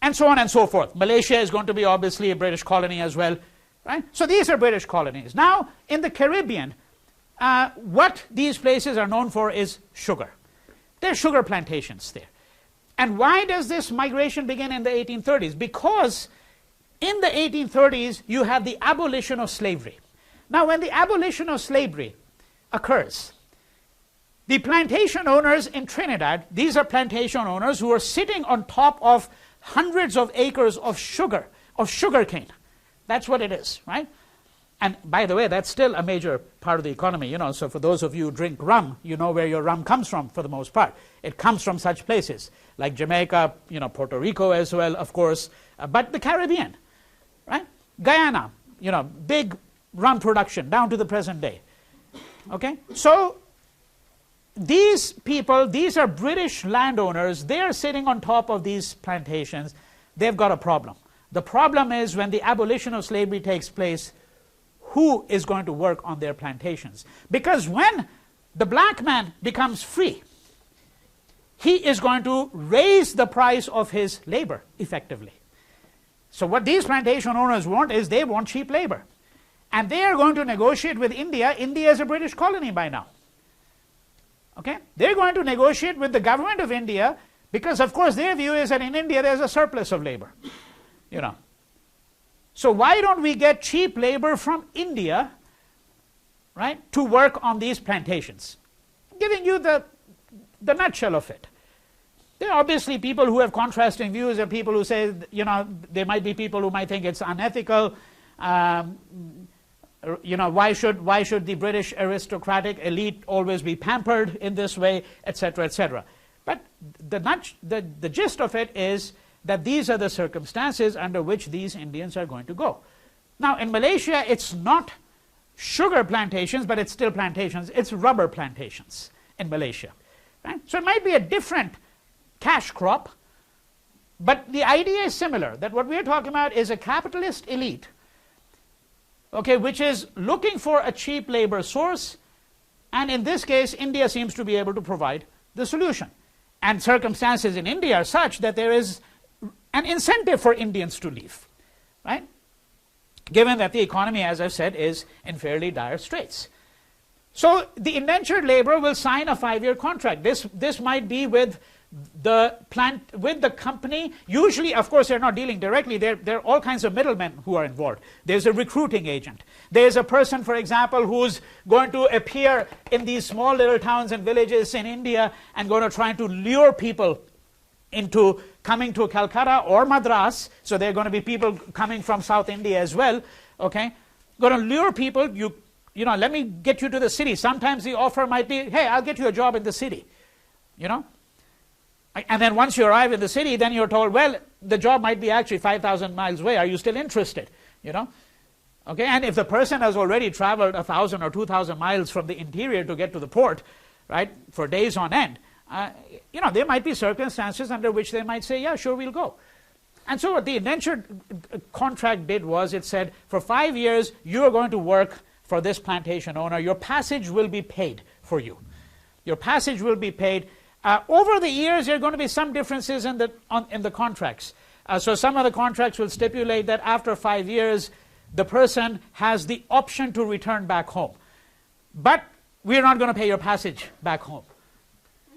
And so on and so forth. Malaysia is going to be obviously a British colony as well, right? So these are British colonies. Now, in the Caribbean, what these places are known for is sugar. There are sugar plantations there. And why does this migration begin in the 1830s? Because in the 1830s, you have the abolition of slavery. Now, when the abolition of slavery occurs, the plantation owners in Trinidad, these are plantation owners who are sitting on top of hundreds of acres of sugar cane. That's what it is, right? And by the way, that's still a major part of the economy. So for those of you who drink rum, you know where your rum comes from for the most part. It comes from such places like Jamaica, Puerto Rico as well, of course, but the Caribbean, right? Guyana, big rum production down to the present day. Okay, so these people, these are British landowners. They are sitting on top of these plantations. They've got a problem. The problem is when the abolition of slavery takes place, who is going to work on their plantations? Because when the black man becomes free, he is going to raise the price of his labor effectively. So what these plantation owners want is they want cheap labor. And they are going to negotiate with India. India is a British colony by now. Okay? They're going to negotiate with the government of India because, of course, their view is that in India there's a surplus of labor. So why don't we get cheap labor from India, right, to work on these plantations? I'm giving you the nutshell of it. There are obviously people who have contrasting views. There are people who say, there might be people who might think it's unethical. Why should the British aristocratic elite always be pampered in this way, etc., etc. But the gist of it is that these are the circumstances under which these Indians are going to go. Now, in Malaysia, it's not sugar plantations, but it's still plantations. It's rubber plantations in Malaysia. Right? So it might be a different cash crop, but the idea is similar, that what we're talking about is a capitalist elite, okay, which is looking for a cheap labor source, and in this case, India seems to be able to provide the solution. And circumstances in India are such that there is an incentive for Indians to leave, right? Given that the economy, as I've said, is in fairly dire straits. So the indentured laborer will sign a 5-year contract. This might be with the company. Usually, of course, they're not dealing directly. There are all kinds of middlemen who are involved. There's a recruiting agent. There's a person, for example, who's going to appear in these small little towns and villages in India and going to try to lure people into coming to Calcutta or Madras. So there are going to be people coming from South India as well. Okay, going to lure people. Let me get you to the city. Sometimes the offer might be, hey, I'll get you a job in the city. And then once you arrive in the city, then you're told, well, the job might be actually 5,000 miles away. Are you still interested? Okay, and if the person has already traveled 1,000 or 2,000 miles from the interior to get to the port, right, for days on end, there might be circumstances under which they might say, yeah, sure, we'll go. And so what the indentured contract did was it said, for 5 years, you are going to work for this plantation owner. Your passage will be paid for you. Your passage will be paid. Over the years, there are going to be some differences in the contracts. So some of the contracts will stipulate that after 5 years, the person has the option to return back home. But we're not going to pay your passage back home.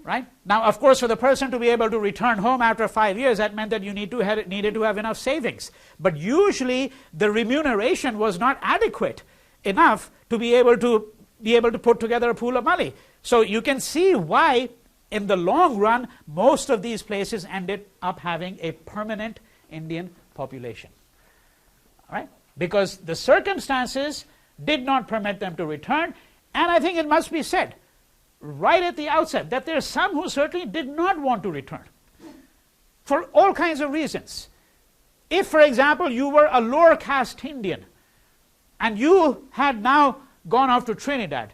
Right? Now, of course, for the person to be able to return home after 5 years, that meant that you needed to have enough savings. But usually, the remuneration was not adequate enough to be able to put together a pool of money. So you can see why, in the long run, most of these places ended up having a permanent Indian population. All right? Because the circumstances did not permit them to return, and I think it must be said right at the outset that there are some who certainly did not want to return for all kinds of reasons. If, for example, you were a lower caste Indian and you had now gone off to Trinidad,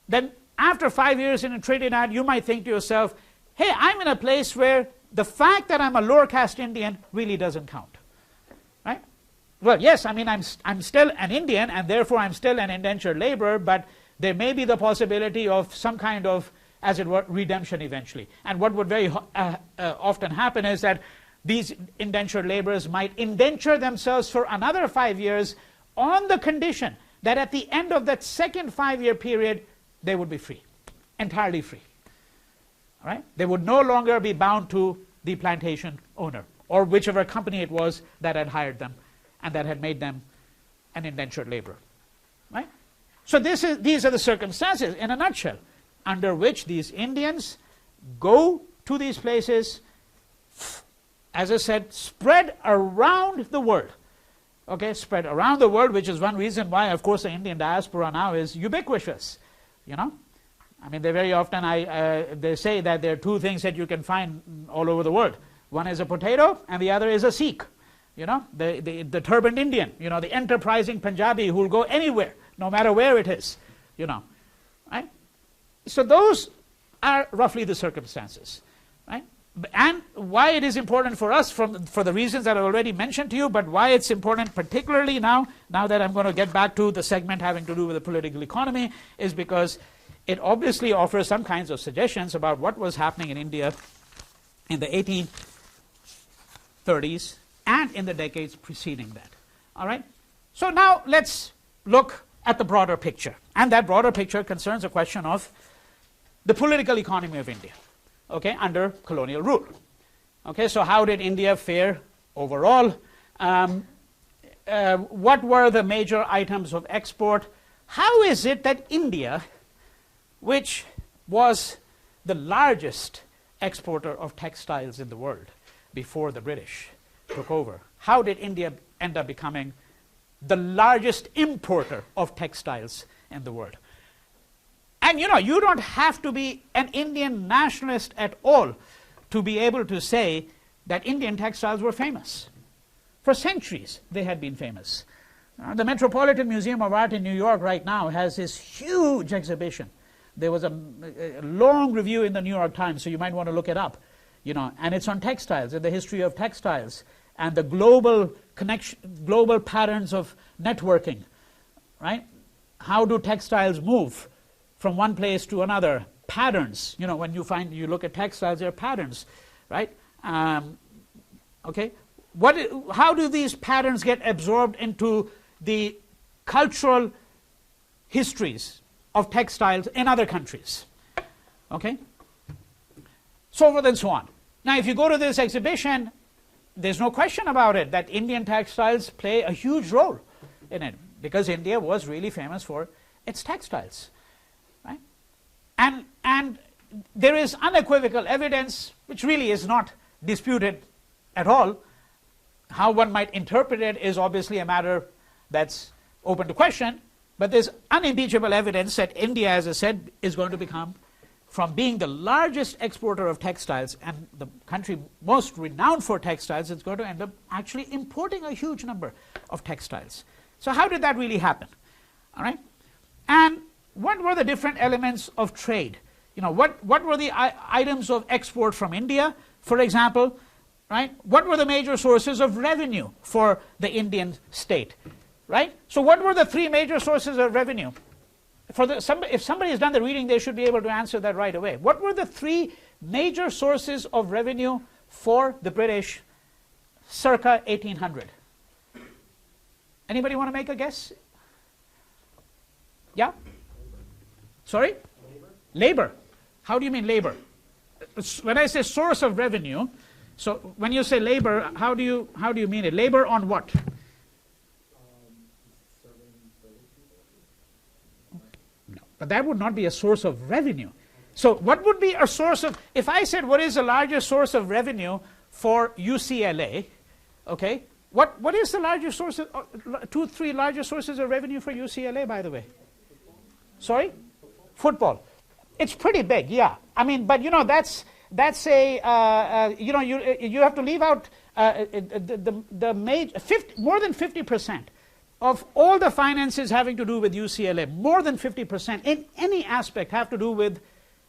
then after 5 years in Trinidad, you might think to yourself, hey, I'm in a place where the fact that I'm a lower caste Indian really doesn't count. Right? Well, yes, I mean, I'm still an Indian, and therefore I'm still an indentured laborer, but there may be the possibility of some kind of, as it were, redemption eventually. And what would very often happen is that these indentured laborers might indenture themselves for another 5 years on the condition that at the end of that second 5-year period, they would be free, entirely free. All right? They would no longer be bound to the plantation owner or whichever company it was that had hired them and that had made them an indentured laborer. Right? So these are the circumstances, in a nutshell, under which these Indians go to these places, as I said, spread around the world. okay, spread around the world, which is one reason why, of course, the Indian diaspora now is ubiquitous, you know. I mean, they very often, they say that there are two things that you can find all over the world. One is a potato, and the other is a Sikh, you know, the turbaned Indian, you know, the enterprising Punjabi who will go anywhere, no matter where it is, you know, right? So those are roughly the circumstances, right? And why it is important for us, for the reasons that I already mentioned to you, but why it's important particularly now that I'm going to get back to the segment having to do with the political economy, is because it obviously offers some kinds of suggestions about what was happening in India in the 1830s and in the decades preceding that. All right? So now let's look at the broader picture. And that broader picture concerns the question of the political economy of India, okay, under colonial rule. Okay, so how did India fare overall? What were the major items of export? How is it that India, which was the largest exporter of textiles in the world before the British took over, how did India end up becoming the largest importer of textiles in the world? And you know, you don't have to be an Indian nationalist at all to be able to say that Indian textiles were famous. For centuries, they had been famous. The Metropolitan Museum of Art in New York right now has this huge exhibition. There was a long review in the New York Times, so you might want to look it up, you know, and it's on textiles and the history of textiles and the global connection, global patterns of networking, right? How do textiles move from one place to another? Patterns, you know, when you look at textiles, there are patterns, right? Okay, how do these patterns get absorbed into the cultural histories of textiles in other countries? Okay, so forth and so on. Now, if you go to this exhibition, there's no question about it that Indian textiles play a huge role in it, because India was really famous for its textiles, right? And there is unequivocal evidence, which really is not disputed at all. How one might interpret it is obviously a matter that's open to question, but there's unimpeachable evidence that India, as I said, is going to become, from being the largest exporter of textiles and the country most renowned for textiles, it's going to end up actually importing a huge number of textiles. So how did that really happen? All right? And what were the different elements of trade? You know, what were the items of export from India, for example, right? What were the major sources of revenue for the Indian state, right? So what were the three major sources of revenue? If somebody has done the reading, they should be able to answer that right away. What were the three major sources of revenue for the British circa 1800? Anybody want to make a guess? Yeah? Sorry? Labor. How do you mean labor? When I say source of revenue, so when you say labor, how do you mean it? Labor on what? No, but that would not be a source of revenue. So what would be a source of, if I said what is the largest source of revenue for UCLA, okay, what is the largest source of, three largest sources of revenue for UCLA, by the way? Sorry? Football. It's pretty big, yeah. I mean, but you know, that's a, you know, you have to leave out the major, more than 50% of all the finances having to do with UCLA, more than 50% in any aspect have to do with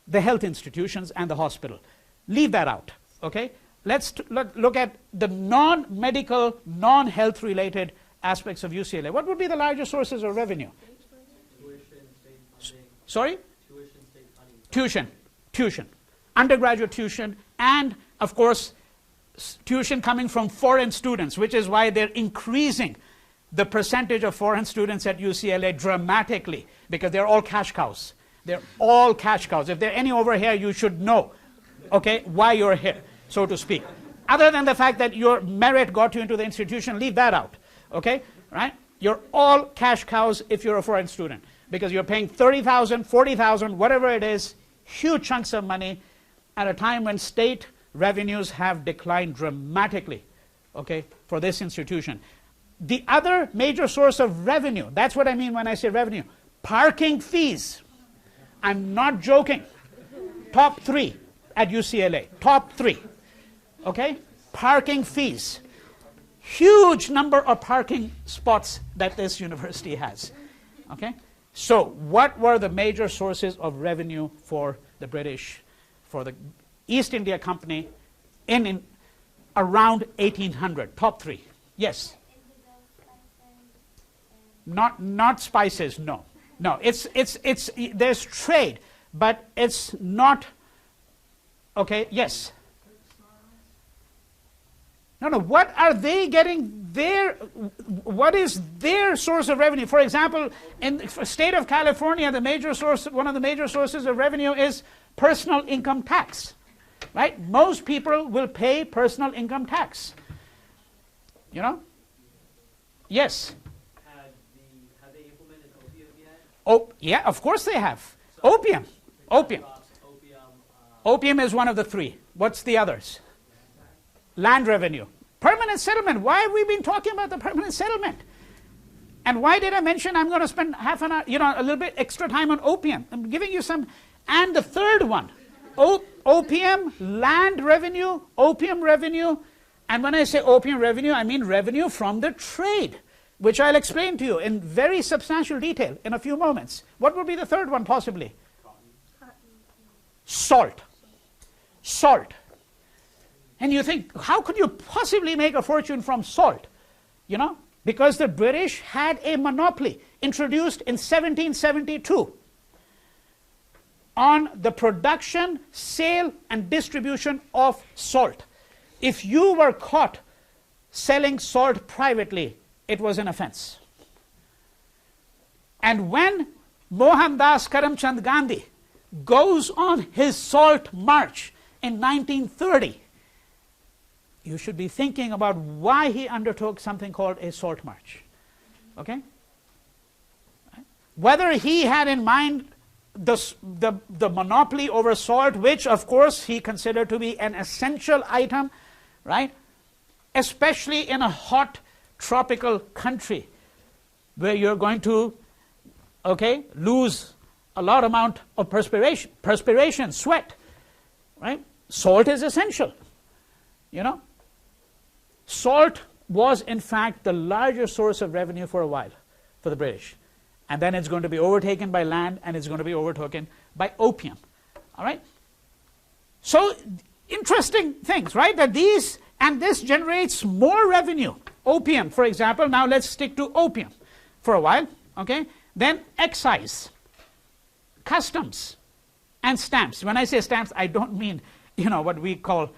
the health institutions and the hospital. Leave that out, okay? Let's look at the non-medical, non-health related aspects of UCLA. What would be the largest sources of revenue? Tuition, state funding. Sorry? Tuition, state funding. Tuition. Undergraduate tuition, and of course, tuition coming from foreign students, which is why they're increasing the percentage of foreign students at UCLA dramatically, because they're all cash cows. They're all cash cows. If there are any over here, you should know, okay, why you're here, so to speak. Other than the fact that your merit got you into the institution, leave that out, okay, right? You're all cash cows if you're a foreign student, because you're paying $30,000, $40,000, whatever it is, huge chunks of money at a time when state revenues have declined dramatically, okay, for this institution. The other major source of revenue, that's what I mean when I say revenue, parking fees. I'm not joking. Top 3 at UCLA. Top 3. Okay? Parking fees. Huge number of parking spots that this university has. Okay? So what were the major sources of revenue for the British, for the East India Company in around 1800? Top 3. Yes? Not spices, no. No, it's there's trade, but it's not. Okay, yes. No, what are they getting there? What is their source of revenue? For example, in the state of California, one of the major sources of revenue is personal income tax. Right? Most people will pay personal income tax. You know? Yes. Have they implemented opium yet? Oh, yeah, of course they have. So Opium. Opium is one of the 3. What's the others? Land revenue. Permanent settlement. Why have we been talking about the permanent settlement? And why did I mention I'm going to spend half an hour, a little bit extra time on opium? I'm giving you some. And the third one, opium, land revenue, opium revenue. And when I say opium revenue, I mean revenue from the trade, which I'll explain to you in very substantial detail in a few moments. What would be the third one possibly? Salt. Salt. And you think, how could you possibly make a fortune from salt? Because the British had a monopoly introduced in 1772 on the production, sale, and distribution of salt. If you were caught selling salt privately, it was an offense. And when Mohandas Karamchand Gandhi goes on his salt march in 1930, you should be thinking about why he undertook something called a salt march. Okay? Whether he had in mind the monopoly over salt, which of course he considered to be an essential item, right? Especially in a hot tropical country where you're going to, lose a large amount of perspiration, sweat, right? Salt is essential, Salt was, in fact, the largest source of revenue for a while for the British. And then it's going to be overtaken by land, and it's going to be overtaken by opium. All right? So, interesting things, right? This generates more revenue. Opium, for example. Now let's stick to opium for a while. Okay? Then excise, customs, and stamps. When I say stamps, I don't mean, what we call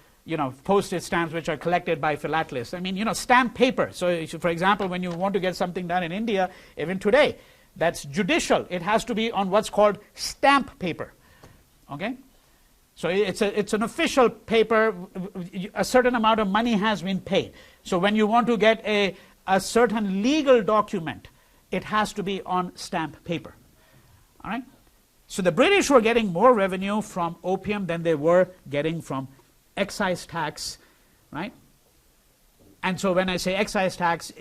postage stamps, which are collected by philatelists. I mean, stamp paper. So, for example, when you want to get something done in India, even today, that's judicial. It has to be on what's called stamp paper. Okay? So it's an official paper. A certain amount of money has been paid. So when you want to get a certain legal document, it has to be on stamp paper. All right? So the British were getting more revenue from opium than they were getting from excise tax, right? And so when I say excise tax,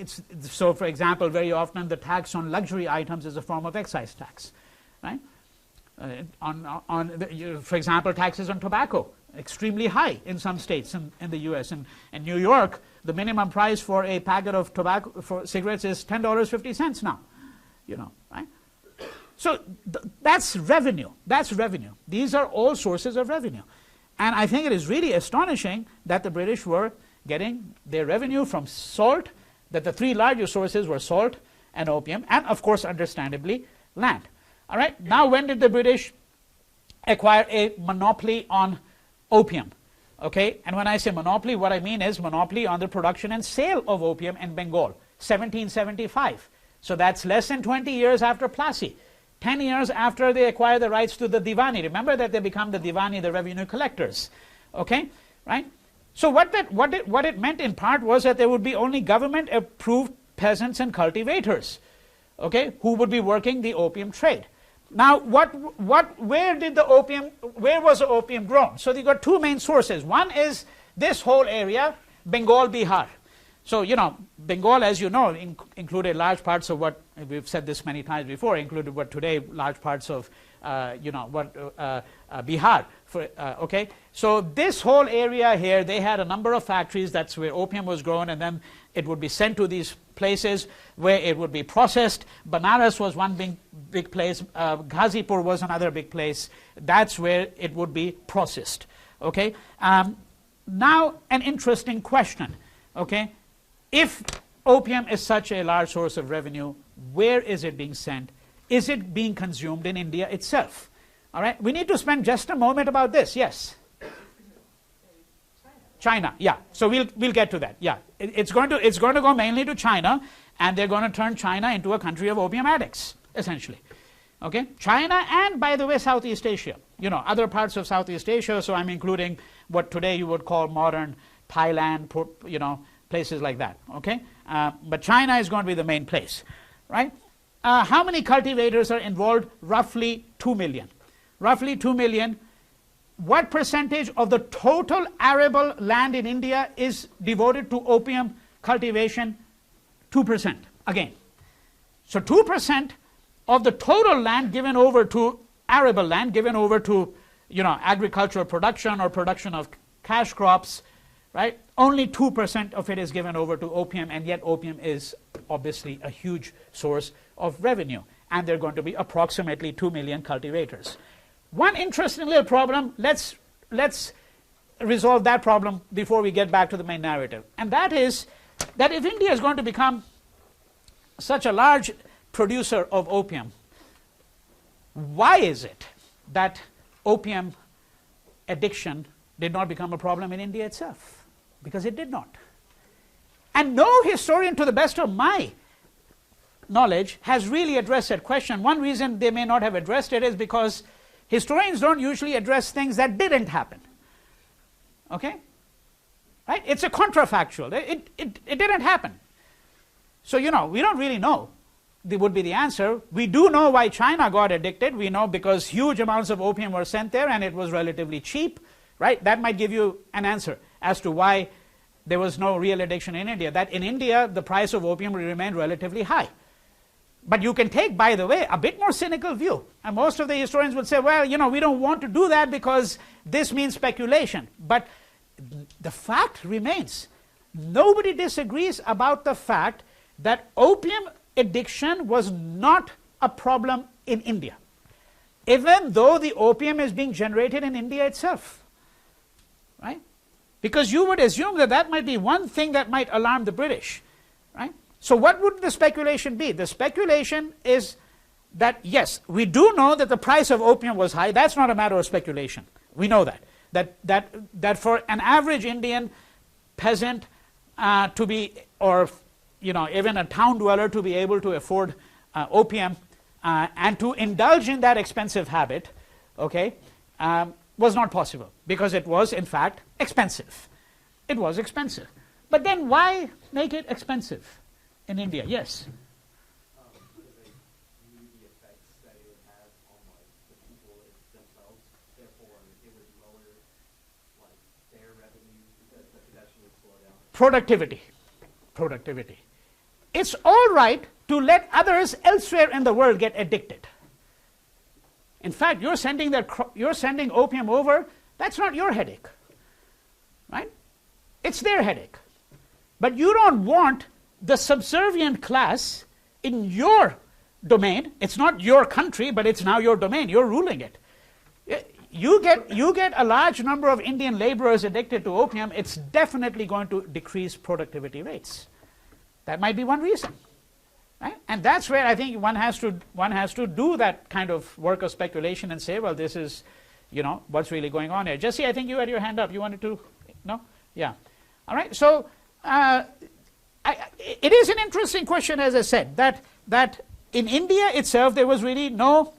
so for example, very often the tax on luxury items is a form of excise tax, right? For example, taxes on tobacco, extremely high in some states in the U.S. In New York, the minimum price for a packet of tobacco for cigarettes is $10.50 now, right? So that's revenue. That's revenue. These are all sources of revenue. And I think it is really astonishing that the British were getting their revenue from salt, that the 3 largest sources were salt and opium, and of course, understandably, land. All right, now when did the British acquire a monopoly on opium? Okay, and when I say monopoly, what I mean is monopoly on the production and sale of opium in Bengal, 1775. So that's less than 20 years after Plassey. 10 years after they acquire the rights to the Diwani. Remember that they become the Diwani, the revenue collectors. Okay, right? So what it meant in part was that there would be only government-approved peasants and cultivators, okay, who would be working the opium trade. Now, where was the opium grown? So they got 2 main sources. One is this whole area, Bengal, Bihar. So, Bengal, as you know, included large parts of what, we've said this many times before, included what today large parts of, Bihar. Okay? So this whole area here, they had a number of factories. That's where opium was grown, and then it would be sent to these places where it would be processed. Banaras was one big place. Ghazipur was another big place. That's where it would be processed. Okay? Now, an interesting question. Okay? If opium is such a large source of revenue, where is it being sent? Is it being consumed in India itself? All right, we need to spend just a moment about this. Yes? China, yeah. So we'll get to that. Yeah, it's going to go mainly to China, and they're going to turn China into a country of opium addicts, essentially. Okay, China and, by the way, Southeast Asia. Other parts of Southeast Asia. So I'm including what today you would call modern Thailand, places like that. Okay, but China is going to be the main place, right? How many cultivators are involved? Roughly 2 million. Roughly 2 million. What percentage of the total arable land in India is devoted to opium cultivation? 2%. Again. So 2% of the total land given over to arable land, given over to agricultural production or production of cash crops, right? Only 2% of it is given over to opium, and yet opium is obviously a huge source of revenue, and there are going to be approximately 2 million cultivators. One interesting little problem, let's resolve that problem before we get back to the main narrative, and that is that if India is going to become such a large producer of opium, why is it that opium addiction did not become a problem in India itself? Because it did not. And no historian, to the best of my knowledge, has really addressed that question. One reason they may not have addressed it is because historians don't usually address things that didn't happen. Okay? Right? It's a contrafactual. It didn't happen. So, we don't really know would be the answer. We do know why China got addicted. We know because huge amounts of opium were sent there and it was relatively cheap. Right? That might give you an answer as to why there was no real addiction in India. That in India, the price of opium remained relatively high. But you can take, by the way, a bit more cynical view. And most of the historians would say, well, we don't want to do that because this means speculation. But the fact remains. Nobody disagrees about the fact that opium addiction was not a problem in India, even though the opium is being generated in India itself. Right? Because you would assume that might be one thing that might alarm the British. Right? So what would the speculation be? The speculation is that, yes, we do know that the price of opium was high. That's not a matter of speculation. We know that. That for an average Indian peasant to be, or even a town dweller to be able to afford opium and to indulge in that expensive habit, okay, was not possible because it was, in fact, expensive. It was expensive. But then why make it expensive in India? Yes? Because they knew the effects that it would have on the people themselves. Therefore, it would lower their revenue because the production would slow down. Productivity. It's all right to let others elsewhere in the world get addicted. In fact, you're sending opium over, that's not your headache. Right? It's their headache. But you don't want the subservient class in your domain. It's not your country, but it's now your domain. You're ruling it. You get a large number of Indian laborers addicted to opium, it's definitely going to decrease productivity rates. That might be one reason. Right? And that's where I think one has to do that kind of work of speculation and say, well, this is, what's really going on here. Jesse, I think you had your hand up. You wanted to, no? Yeah. All right. So it is an interesting question, as I said, that in India itself there was really no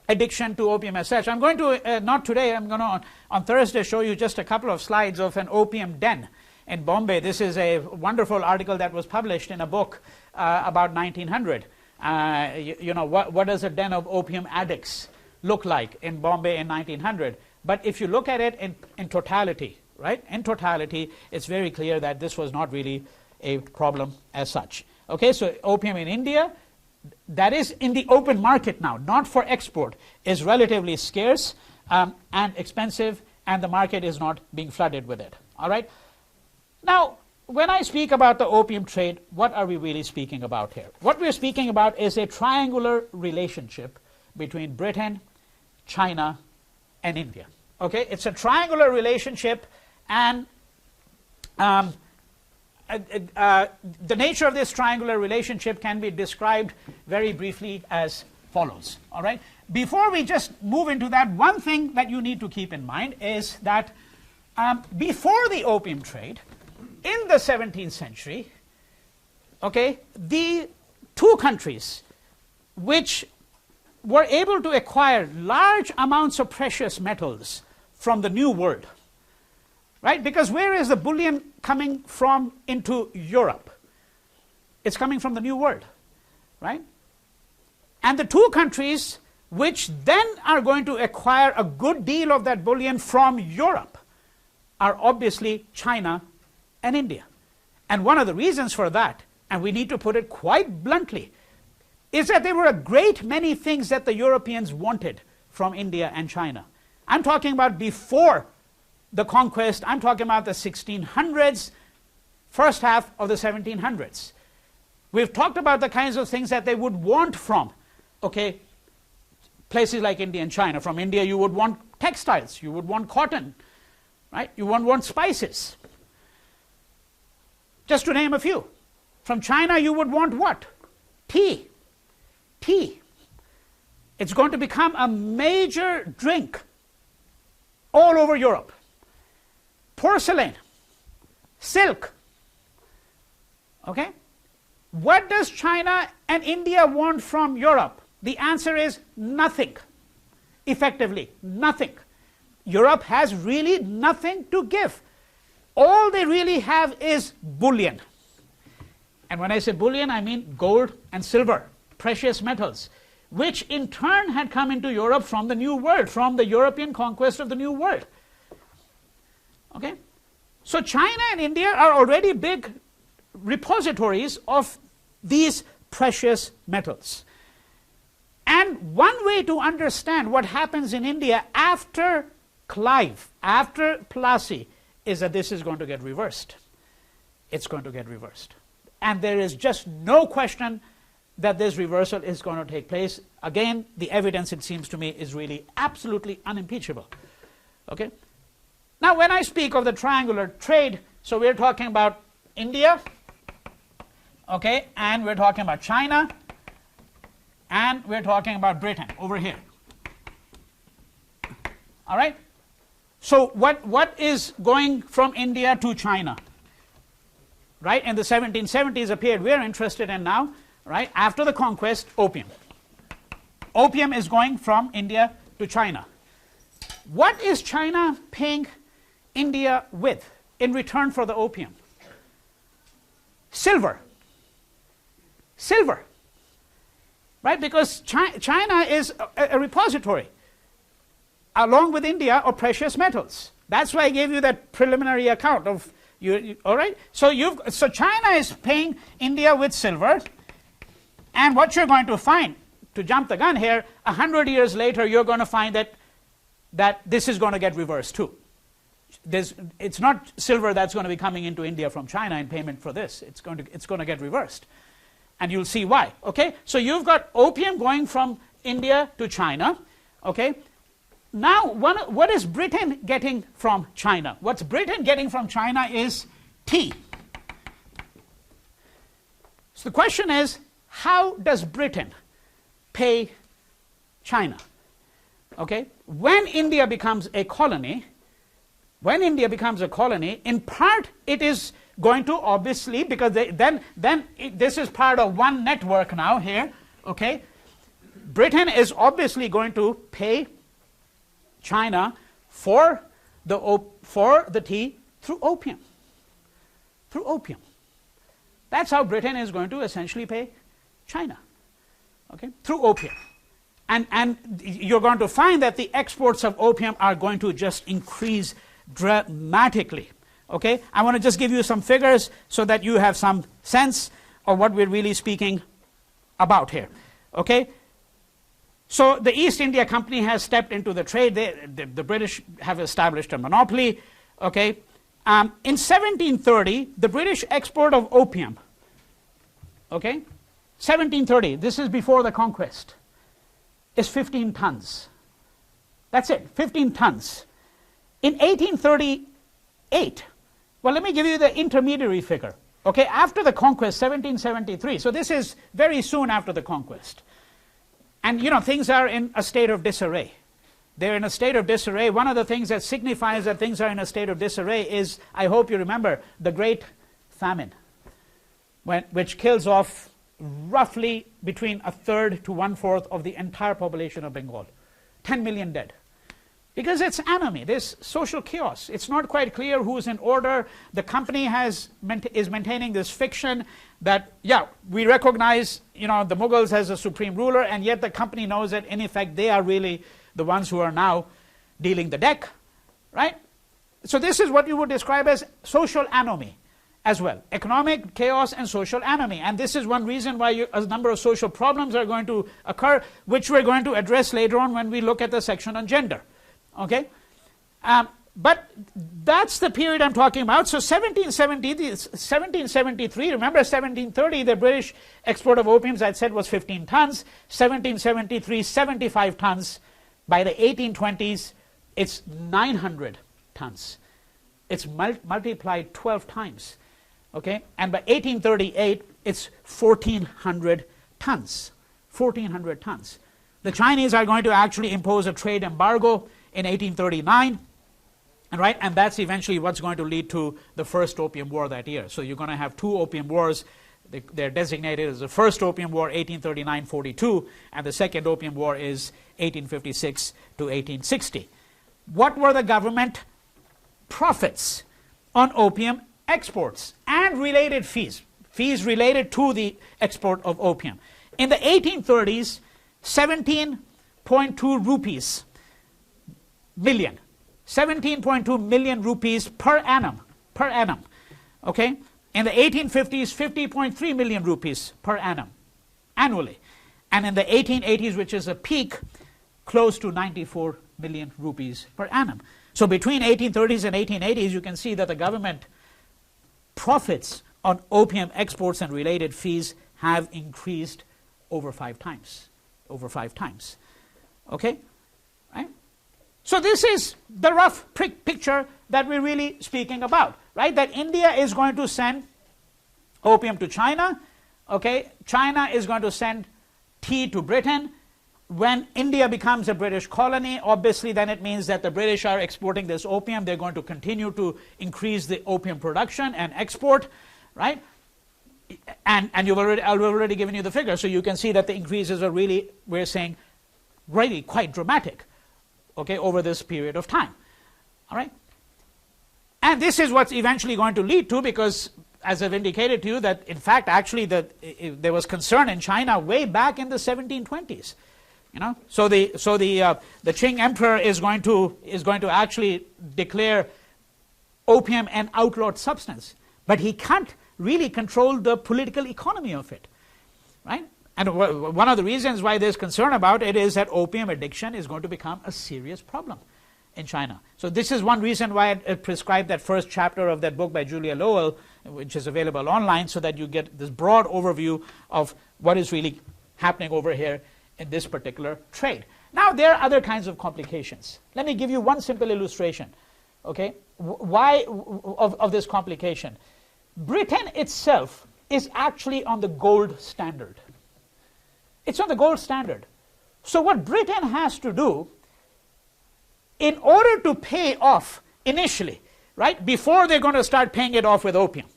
addiction to opium as such. I'm going to, not today, I'm going to on Thursday show you just a couple of slides of an opium den in Bombay. This is a wonderful article that was published in a book about 1900. What does a den of opium addicts look like in Bombay in 1900? But if you look at it in totality, right? In totality, it's very clear that this was not really a problem as such. Okay, so opium in India, that is in the open market now, not for export, is relatively scarce and expensive, and the market is not being flooded with it. All right. Now, when I speak about the opium trade, what are we really speaking about here? What we're speaking about is a triangular relationship between Britain, China, and India. Okay, it's a triangular relationship, and the nature of this triangular relationship can be described very briefly as follows. All right. Before we just move into that, one thing that you need to keep in mind is that before the opium trade, in the 17th century, okay, the two countries which were able to acquire large amounts of precious metals from the New World, right? Because where is the bullion coming from into Europe? It's coming from the New World, right? And the two countries which then are going to acquire a good deal of that bullion from Europe are obviously China and India. And one of the reasons for that, and we need to put it quite bluntly, is that there were a great many things that the Europeans wanted from India and China. I'm talking about before the conquest. I'm talking about the 1600s, first half of the 1700s. We've talked about the kinds of things that they would want from, okay, places like India and China. From India, you would want textiles, you would want cotton, right? You would want spices. Just to name a few. From China, you would want what? Tea. Tea. It's going to become a major drink all over Europe. Porcelain. Silk. Okay? What does China and India want from Europe? The answer is nothing. Effectively, nothing. Europe has really nothing to give. All they really have is bullion. And when I say bullion, I mean gold and silver, precious metals, which in turn had come into Europe from the New World, from the European conquest of the New World. Okay? So China and India are already big repositories of these precious metals. And one way to understand what happens in India after Clive, after Plassey, is that this is going to get reversed. It's going to get reversed. And there is just no question that this reversal is going to take place. Again, the evidence, it seems to me, is really absolutely unimpeachable. Okay? Now, when I speak of the triangular trade, so we're talking about India, okay, and we're talking about China, and we're talking about Britain over here. All right? So what is going from India to China? Right? In the 1770s a period we're interested in now, right? After the conquest, opium. Opium is going from India to China. What is China paying India with in return for the opium? Silver. Silver. Right? Because China is a repository, along with India, of precious metals. That's why I gave you that preliminary account of you all right? So China is paying India with silver, and what you're going to find, to jump the gun here, 100 years later you're going to find that this is going to get reversed too. It's not silver that's going to be coming into India from China in payment for this. It's going to get reversed, and you'll see why. Okay, so you've got opium going from India to China. Okay. Now, what is Britain getting from China? What's Britain getting from China is tea. So the question is, how does Britain pay China? Okay? When India becomes a colony, in part it is going to obviously, because this is part of one network now here, okay? Britain is obviously going to pay China for the tea through opium. Through opium. That's how Britain is going to essentially pay China. Okay? Through opium. And you're going to find that the exports of opium are going to just increase dramatically. Okay, I want to just give you some figures so that you have some sense of what we're really speaking about here. Okay, so the East India Company has stepped into the trade. The British have established a monopoly. Okay, in 1730, the British export of opium, okay, 1730, this is before the conquest, is 15 tons. That's it, 15 tons. In 1838, well, let me give you the intermediary figure. Okay, after the conquest, 1773, so this is very soon after the conquest. And you know, things are in a state of disarray. They're in a state of disarray. One of the things that signifies that things are in a state of disarray is, I hope you remember, the Great Famine, which kills off roughly between a third to 1/4 of the entire population of Bengal. 10 million dead. Because it's anomie, there's social chaos. It's not quite clear who's in order. The company is maintaining this fiction that, yeah, we recognize, you know, the Mughals as a supreme ruler, and yet the company knows that in effect they are really the ones who are now dealing the deck, right? So this is what you would describe as social anomie as well. Economic chaos and social anomie. And this is one reason why a number of social problems are going to occur, which we're going to address later on when we look at the section on gender. Okay, but that's the period I'm talking about. So 1773, remember 1730, the British export of opiums, I said, was 15 tons. 1773, 75 tons. By the 1820s, it's 900 tons. It's multiplied 12 times. Okay, and by 1838, it's 1,400 tons. 1,400 tons. The Chinese are going to actually impose a trade embargo in 1839, right? And that's eventually what's going to lead to the first Opium War that year. So you're going to have 2 Opium Wars. They're designated as the first Opium War, 1839-42, and the second Opium War is 1856 to 1860. What were the government profits on opium exports and related fees? Fees related to the export of opium. In the 1830s, 17.2 rupees million, 17.2 million rupees per annum, okay? In the 1850s, 50.3 million rupees per annum, annually. And in the 1880s, which is a peak, close to 94 million rupees per annum. So between 1830s and 1880s, you can see that the government profits on opium exports and related fees have increased over 5 times, okay? Right? So this is the rough picture that we're really speaking about, right? That India is going to send opium to China, okay? China is going to send tea to Britain. When India becomes a British colony, obviously then it means that the British are exporting this opium. They're going to continue to increase the opium production and export, right? And I've already given you the figure, so you can see that the increases are really, we're saying, really quite dramatic, okay, over this period of time, all right? And this is what's eventually going to lead to, because as I've indicated to you, that in fact actually there was concern in China way back in the 1720s, you know. So the Qing emperor is going to actually declare opium an outlawed substance, but he can't really control the political economy of it, right? And one of the reasons why there's concern about it is that opium addiction is going to become a serious problem in China. So this is one reason why I prescribed that first chapter of that book by Julia Lowell, which is available online, so that you get this broad overview of what is really happening over here in this particular trade. Now there are other kinds of complications. Let me give you one simple illustration, okay, why of this complication. Britain itself is actually on the gold standard. It's on the gold standard. So what Britain has to do, in order to pay off initially, right, before they're going to start paying it off with opium,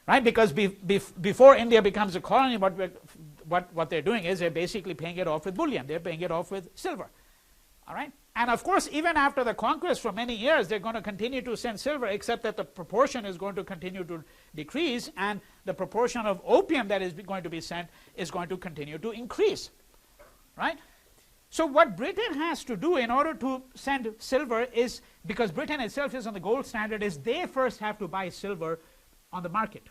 right, because before India becomes a colony, what they're doing is they're basically paying it off with bullion. They're paying it off with silver, all right? And of course, even after the conquest for many years, they're going to continue to send silver, except that the proportion is going to continue to decrease, and the proportion of opium that is going to be sent is going to continue to increase, right? So what Britain has to do in order to send silver is, because Britain itself is on the gold standard, is they first have to buy silver on the market.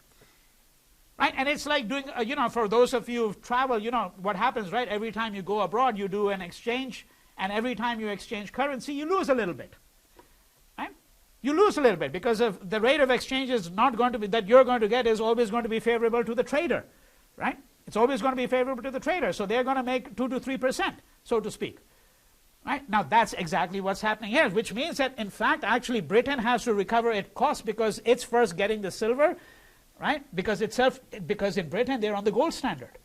Right? And it's like doing, for those of you who've traveled, what happens, right? Every time you go abroad, you do an exchange, and every time you exchange currency, you lose a little bit. Right? You lose a little bit because of the rate of exchange is not going to be, that you're going to get is always going to be favorable to the trader. Right? It's always going to be favorable to the trader. So they're going to make 2 to 3%, so to speak. Right? Now that's exactly what's happening here, which means that in fact actually Britain has to recover its cost because it's first getting the silver, right? Because in Britain they're on the gold standard,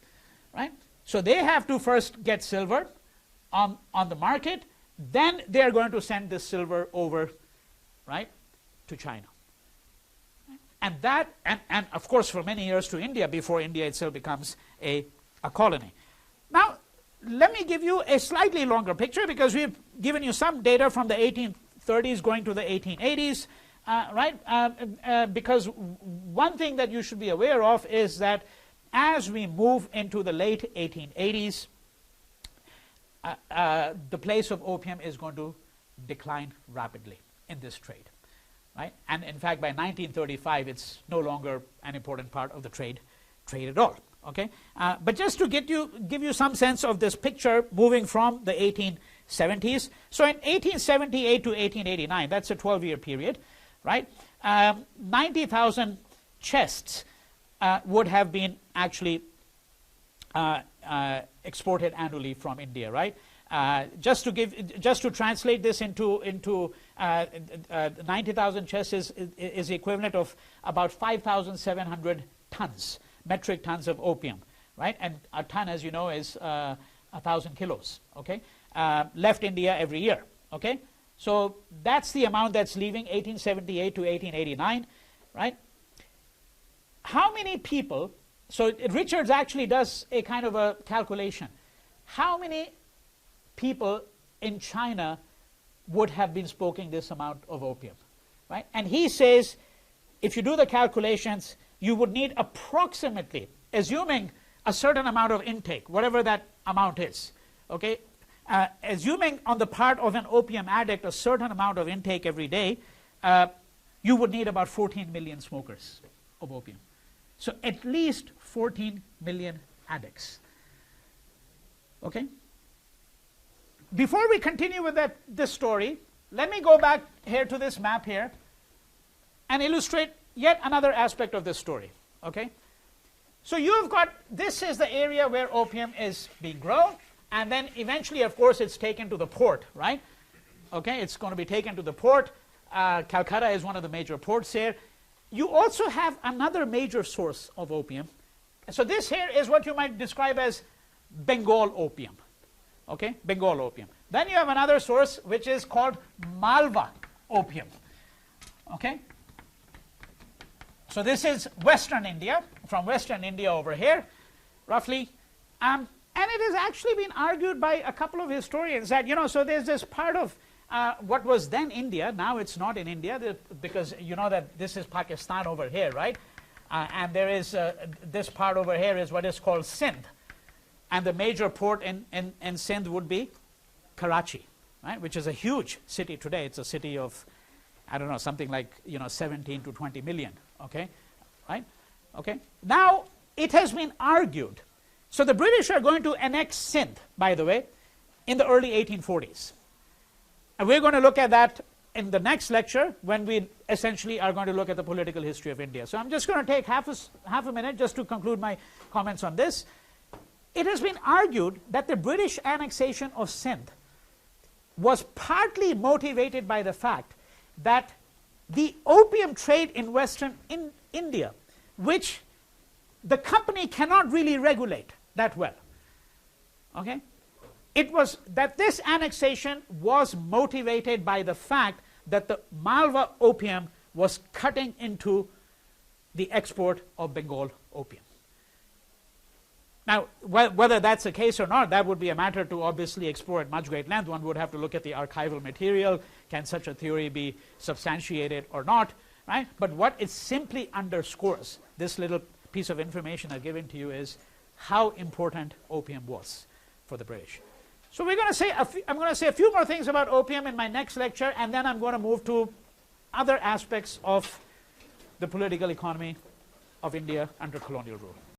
right? So they have to first get silver on the market, then they're going to send this silver over, right, to China. And that, and of course for many years to India before India itself becomes a colony. Now, let me give you a slightly longer picture because we've given you some data from the 1830s going to the 1880s, right? Because one thing that you should be aware of is that as we move into the late 1880s, the place of opium is going to decline rapidly in this trade, right? And in fact, by 1935, it's no longer an important part of the trade at all. Okay, but just to give you some sense of this picture moving from the 1870s. So in 1878 to 1889, that's a 12-year period, right? 90,000 chests would have been actually exported annually from India, right? Just to translate this into 90,000 chests is the equivalent of about 5,700 tons. Metric tons of opium, right? And a ton, as you know, is 1,000 kilos, okay? Left India every year, okay? So that's the amount that's leaving 1878 to 1889, right? How many people, so Richards actually does a kind of a calculation. How many people in China would have been smoking this amount of opium, right? And he says, if you do the calculations, you would need approximately, assuming a certain amount of intake, whatever that amount is, okay? Assuming on the part of an opium addict a certain amount of intake every day, you would need about 14 million smokers of opium. So at least 14 million addicts, okay? Before we continue with this story, let me go back here to this map here and illustrate yet another aspect of this story, okay? So you've got, this is the area where opium is being grown, and then eventually, of course, it's taken to the port, right? Okay, it's going to be taken to the port. Calcutta is one of the major ports here. You also have another major source of opium. So this here is what you might describe as Bengal opium, okay? Bengal opium. Then you have another source which is called Malwa opium, okay? So this is Western India, from Western India over here, roughly. And it has actually been argued by a couple of historians that, so there's this part of what was then India, now it's not in India, because you know that this is Pakistan over here, right? And there is, this part over here is what is called Sindh. And the major port in Sindh would be Karachi, right? Which is a huge city today. It's a city of, I don't know, something like, 17 to 20 million. Okay, right? Okay. Now, it has been argued. So the British are going to annex Sindh, by the way, in the early 1840s. And we're going to look at that in the next lecture when we essentially are going to look at the political history of India. So I'm just going to take half a minute just to conclude my comments on this. It has been argued that the British annexation of Sindh was partly motivated by the fact that the opium trade in Western India, which the company cannot really regulate that well, okay? It was that this annexation was motivated by the fact that the Malwa opium was cutting into the export of Bengal opium. Now, whether that's the case or not, that would be a matter to obviously explore at much great length. One would have to look at the archival material. Can such a theory be substantiated or not, right? But what it simply underscores, this little piece of information I've given to you, is how important opium was for the British. So we're going to say I'm going to say a few more things about opium in my next lecture, and then I'm going to move to other aspects of the political economy of India under colonial rule.